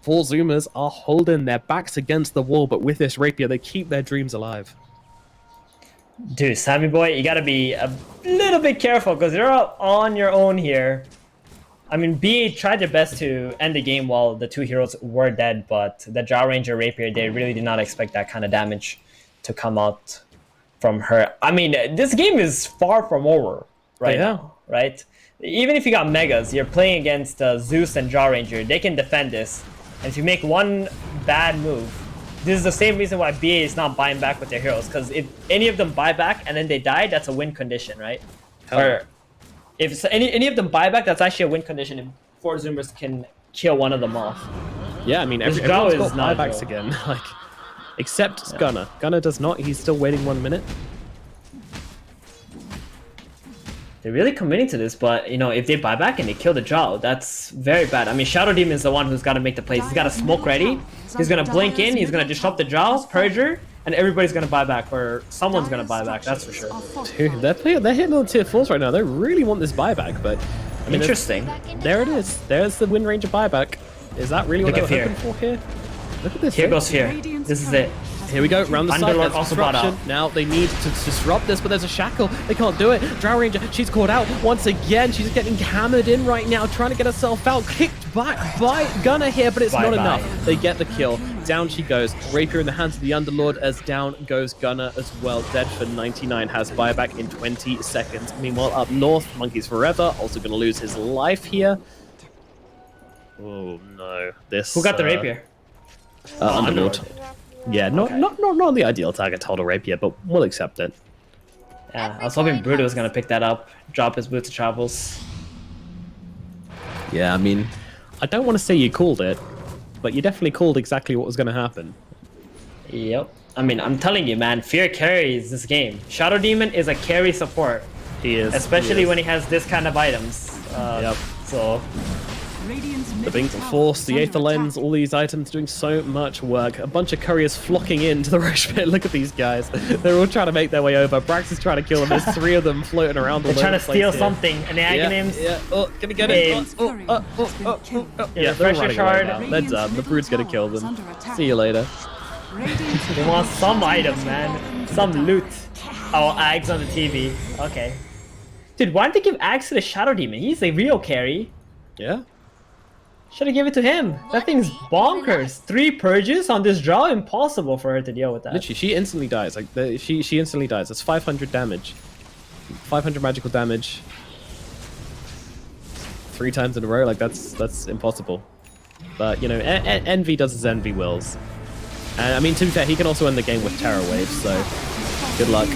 Four Zoomers are holding their backs against the wall, but with this Rapier, they keep their dreams alive. Dude, Sammy boy, you gotta be a little bit careful because you're on your own here. I mean, BA tried their best to end the game while the two heroes were dead, but the Drow Ranger Rapier, they really did not expect that kind of damage to come out from her. I mean, this game is far from over right now, right? Even if you got Megas, you're playing against Zeus and Drow Ranger. They can defend this, and if you make one bad move, this is the same reason why BA is not buying back with their heroes, because if any of them buy back and then they die, that's a win condition, right? Or if any of them buy back, that's actually a win condition if Four Zoomers can kill one of them off. Yeah, I mean, everyone's got buybacks again, like, except Gunner. Gunner does not, he's still waiting 1 minute. They're really committing to this, but you know, if they buy back and they kill the Drow, that's very bad. I mean, Shadow Demon is the one who's got to make the plays. He's got a smoke ready. He's gonna blink in. He's gonna disrupt the Drow, Purger, and everybody's gonna buy back, or someone's gonna buy back. That's for sure. Dude, they're hitting on tier 4s right now. They really want this buyback, but I mean, interesting. There it is. There's the Wind Ranger buyback. Is that really what they're hoping for here? Look at this. Here goes Fear. This is it. Here we go, round the side, Underlord also brought out. Now they need to disrupt this, but there's a shackle. They can't do it. Drow Ranger, she's caught out once again. She's getting hammered in right now, trying to get herself out. Kicked back by Gunner here, but it's not enough. They get the kill. Down she goes. Rapier in the hands of the Underlord, as down goes Gunner as well. Dead for 99, has buyback in 20 seconds. Meanwhile, up north, Monkeys Forever, also going to lose his life here. Oh no. This. Who got the Rapier? Underlord. Yeah, not the ideal target to hold a Rapier, but we'll accept it. Yeah, I was hoping Bruto was gonna pick that up, drop his boots to travels. Yeah, I mean, I don't want to say you called it, but you definitely called exactly what was going to happen. Yep. I mean, I'm telling you, man, Fear carries this game. Shadow Demon is a carry support. He is. Especially when he has this kind of items. Yep. So... The Bington Force, the Aether Lens, all these items doing so much work. A bunch of couriers flocking into the Roche pit. Look at these guys. They're all trying to make their way over. Brax is trying to kill them. There's 3 of them floating around. They're trying to steal something. And the Aghanims... Yeah. Oh, can we get it? Yeah, they're running away now. They're done. The Brood's gonna kill them. See you later. They want some item, man. Some loot. Oh, Ags on the TV. Okay. Dude, why didn't they give Ags to the Shadow Demon? He's a real carry. Yeah. Should have given it to him. That thing's bonkers. 3 purges on this draw? Impossible for her to deal with that. Literally, she instantly dies. Like she instantly dies. That's 500 damage. 500 magical damage. 3 times in a row. Like that's impossible. But you know, Envy does his Envy wills. And I mean, to be fair, he can also end the game with Terror Wave. So good luck.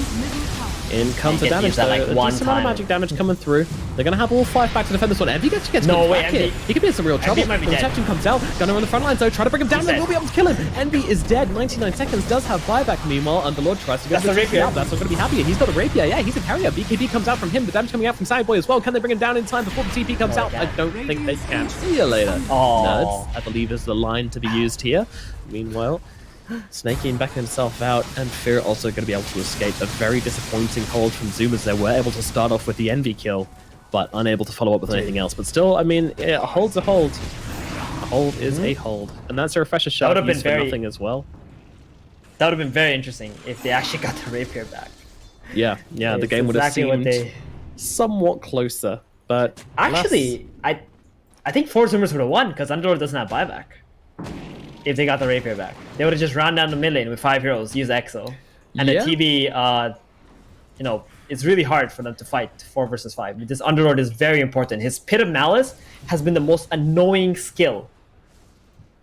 In counter damage, though, like a decent amount of magic damage coming through. They're going to have all 5 back to defend this one. Envy gets back here. He could be in some real trouble. The reception comes out. Gunner on the front lines, though. Try to bring him down. They will be able to kill him. Envy is dead. 99 seconds. Does have buyback. Meanwhile, Underlord tries to get the Rapier out. That's not going to be happy. He's got a Rapier. Yeah, he's a carrier. BKB comes out from him. The damage coming out from Sideboy as well. Can they bring him down in time before the TP comes out? I don't think they can. See you later. Nerds, I believe, is the line to be used here. Meanwhile, snaking back himself out, and Fear also going to be able to escape a very disappointing hold from Zoomers. They were able to start off with the Envy kill, but unable to follow up with anything else. But still, I mean, a hold's a hold. A hold is a hold. And that's a refresher shot used for nothing as well. That would have been very interesting if they actually got the Rapier back. Yeah, the game would have seemed somewhat closer. But actually, I think Four Zoomers would have won, because Underlord doesn't have buyback. If they got the Rapier back, they would have just run down the mid lane with 5 heroes, use Exo, and the TB. You know, it's really hard for them to fight 4 versus 5. This Underlord is very important. His Pit of Malice has been the most annoying skill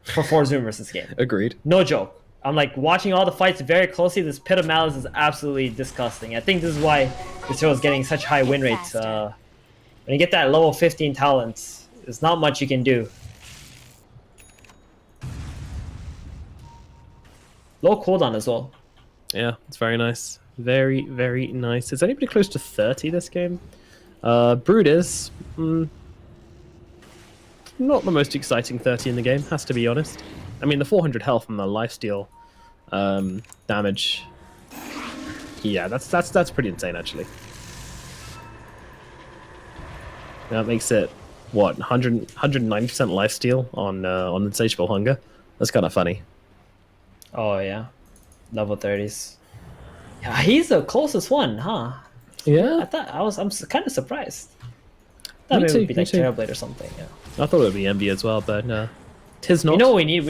for Four Zoomers this game. Agreed. No joke. I'm like watching all the fights very closely. This Pit of Malice is absolutely disgusting. I think this is why this hero is getting such high win rates. When you get that level 15 talent, there's not much you can do. Low cooldown as well. Yeah, it's very nice. Very, very nice. Is anybody close to 30 this game? Brood is not the most exciting 30 in the game, has to be honest. I mean, the 400 health and the lifesteal damage. Yeah, that's pretty insane actually. That makes it what 190% lifesteal on Insatiable Hunger. That's kind of funny. Oh yeah, level 30s. Yeah, he's the closest one, huh? Yeah, I'm kind of surprised. I thought maybe it would be like Terrorblade or something. Yeah. I thought it would be Envy as well, but tis not. You know what we need?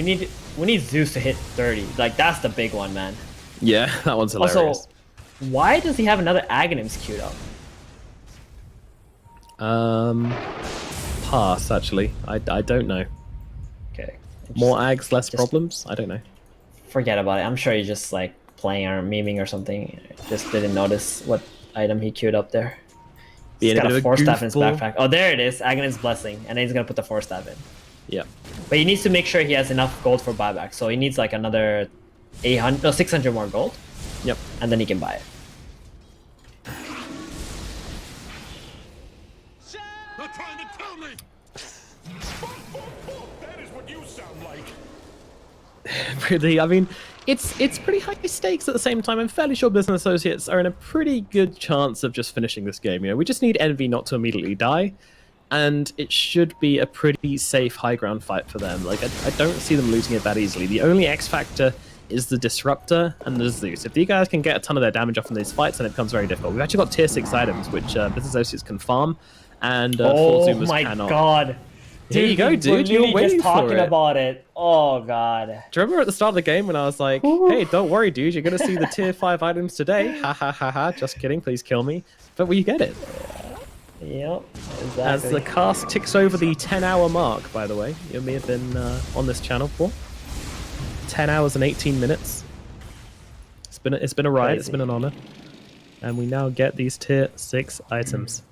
We need Zeus to hit 30. Like that's the big one, man. Yeah, that one's hilarious. Also, why does he have another Aghanims queued up? Pass actually. I don't know. Okay. More Ags, less problems. I don't know. Forget about it. I'm sure he's just like playing or memeing or something. Just didn't notice what item he queued up there. He's got a Force Staff in his backpack. Oh, there it is. Aghanim's Blessing. And then he's going to put the Force Staff in. Yeah. But he needs to make sure he has enough gold for buyback. So he needs like another 600 more gold. Yep. And then he can buy it. They're trying to kill me. That is what you sound like. Really, I mean, it's pretty high stakes at the same time. I'm fairly sure Business Associates are in a pretty good chance of just finishing this game. You know, we just need Envy not to immediately die, and it should be a pretty safe high ground fight for them. Like, I don't see them losing it that easily. The only X factor is the Disruptor and the Zeus. If you guys can get a ton of their damage off in these fights, then it becomes very difficult. We've actually got tier 6 items, which Business Associates can farm, and oh Zoomers my cannot. God. Here you go, dude. You're waiting just talking for it. about it. Oh God. Do you remember at the start of the game when I was like, hey, don't worry, dude, you're going to see the tier 5 items today. Ha ha ha ha. Just kidding, please kill me. But we get it. Yep, exactly. As the cast ticks over the 10-hour mark, by the way. You may have been on this channel for 10 hours and 18 minutes. It's been a ride. Crazy. It's been an honor. And we now get these tier 6 items.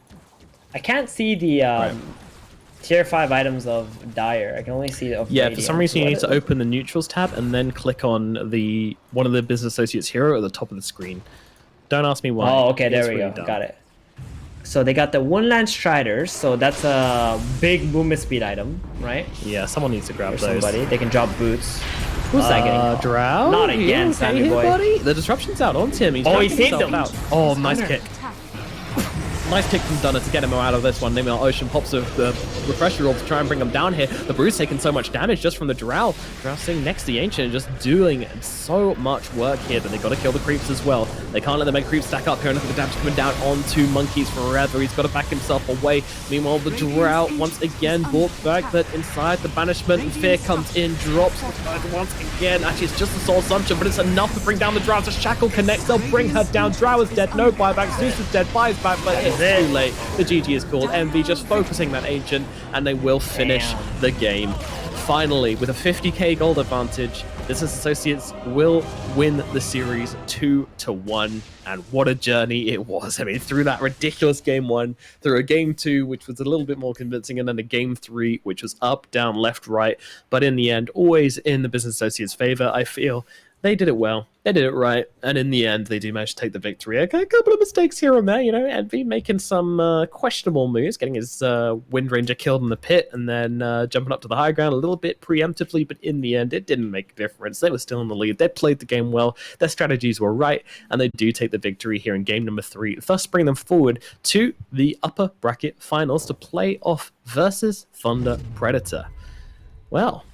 I can't see the tier 5 items of Dire. I can only see of Yeah, Radiant. for some reason you need to open the neutrals tab and then click on one of the Business Associates hero at the top of the screen. Don't ask me why. Oh, okay, there It's we really go. dumb. Got it. So they got the Woodland Striders, so that's a big movement speed item, right? Yeah, someone needs to grab Or those. somebody. They can drop boots. Who's that getting? Drow? Not again, You Sammy okay boy. here, buddy? The disruption's out on him. He's Oh, he dragging saved himself him. out. Oh, nice Under kick. attack. Nice kick from Dunner to get him out of this one. Meanwhile, Ocean pops with the refresher orb to try and bring him down here. The Brew's taking so much damage just from the Drow. Drow sitting next to the Ancient and just doing so much work here, but they got to kill the creeps as well. They can't let the Mega Creeps stack up here, and look at the damage coming down onto Monkeys forever. He's got to back himself away. Meanwhile, the Drow once again brought back, but inside the banishment, and Fear comes in, drops once again. Actually, it's just the Soul Assumption, but it's enough to bring down the Drow. As Shackle connects, they'll bring her down. Drow is dead, no buyback. Zeus is dead, buys back, but it's too late. The GG is called. MV just focusing that Ancient, and they will finish the game. Finally, with a 50k gold advantage, Business Associates will win the series 2-1, and what a journey it was. I mean, through that ridiculous game 1, through a game 2, which was a little bit more convincing, and then a game 3, which was up, down, left, right, but in the end, always in the Business Associates' favor, I feel. They did it well. They did it right. And in the end, they do manage to take the victory. A couple of mistakes here and there, you know. Envy making some questionable moves, getting his Wind Ranger killed in the pit and then jumping up to the high ground a little bit preemptively. But in the end, it didn't make a difference. They were still in the lead. They played the game well. Their strategies were right. And they do take the victory here in game number 3, thus bring them forward to the upper bracket finals to play off versus Thunder Predator. Well,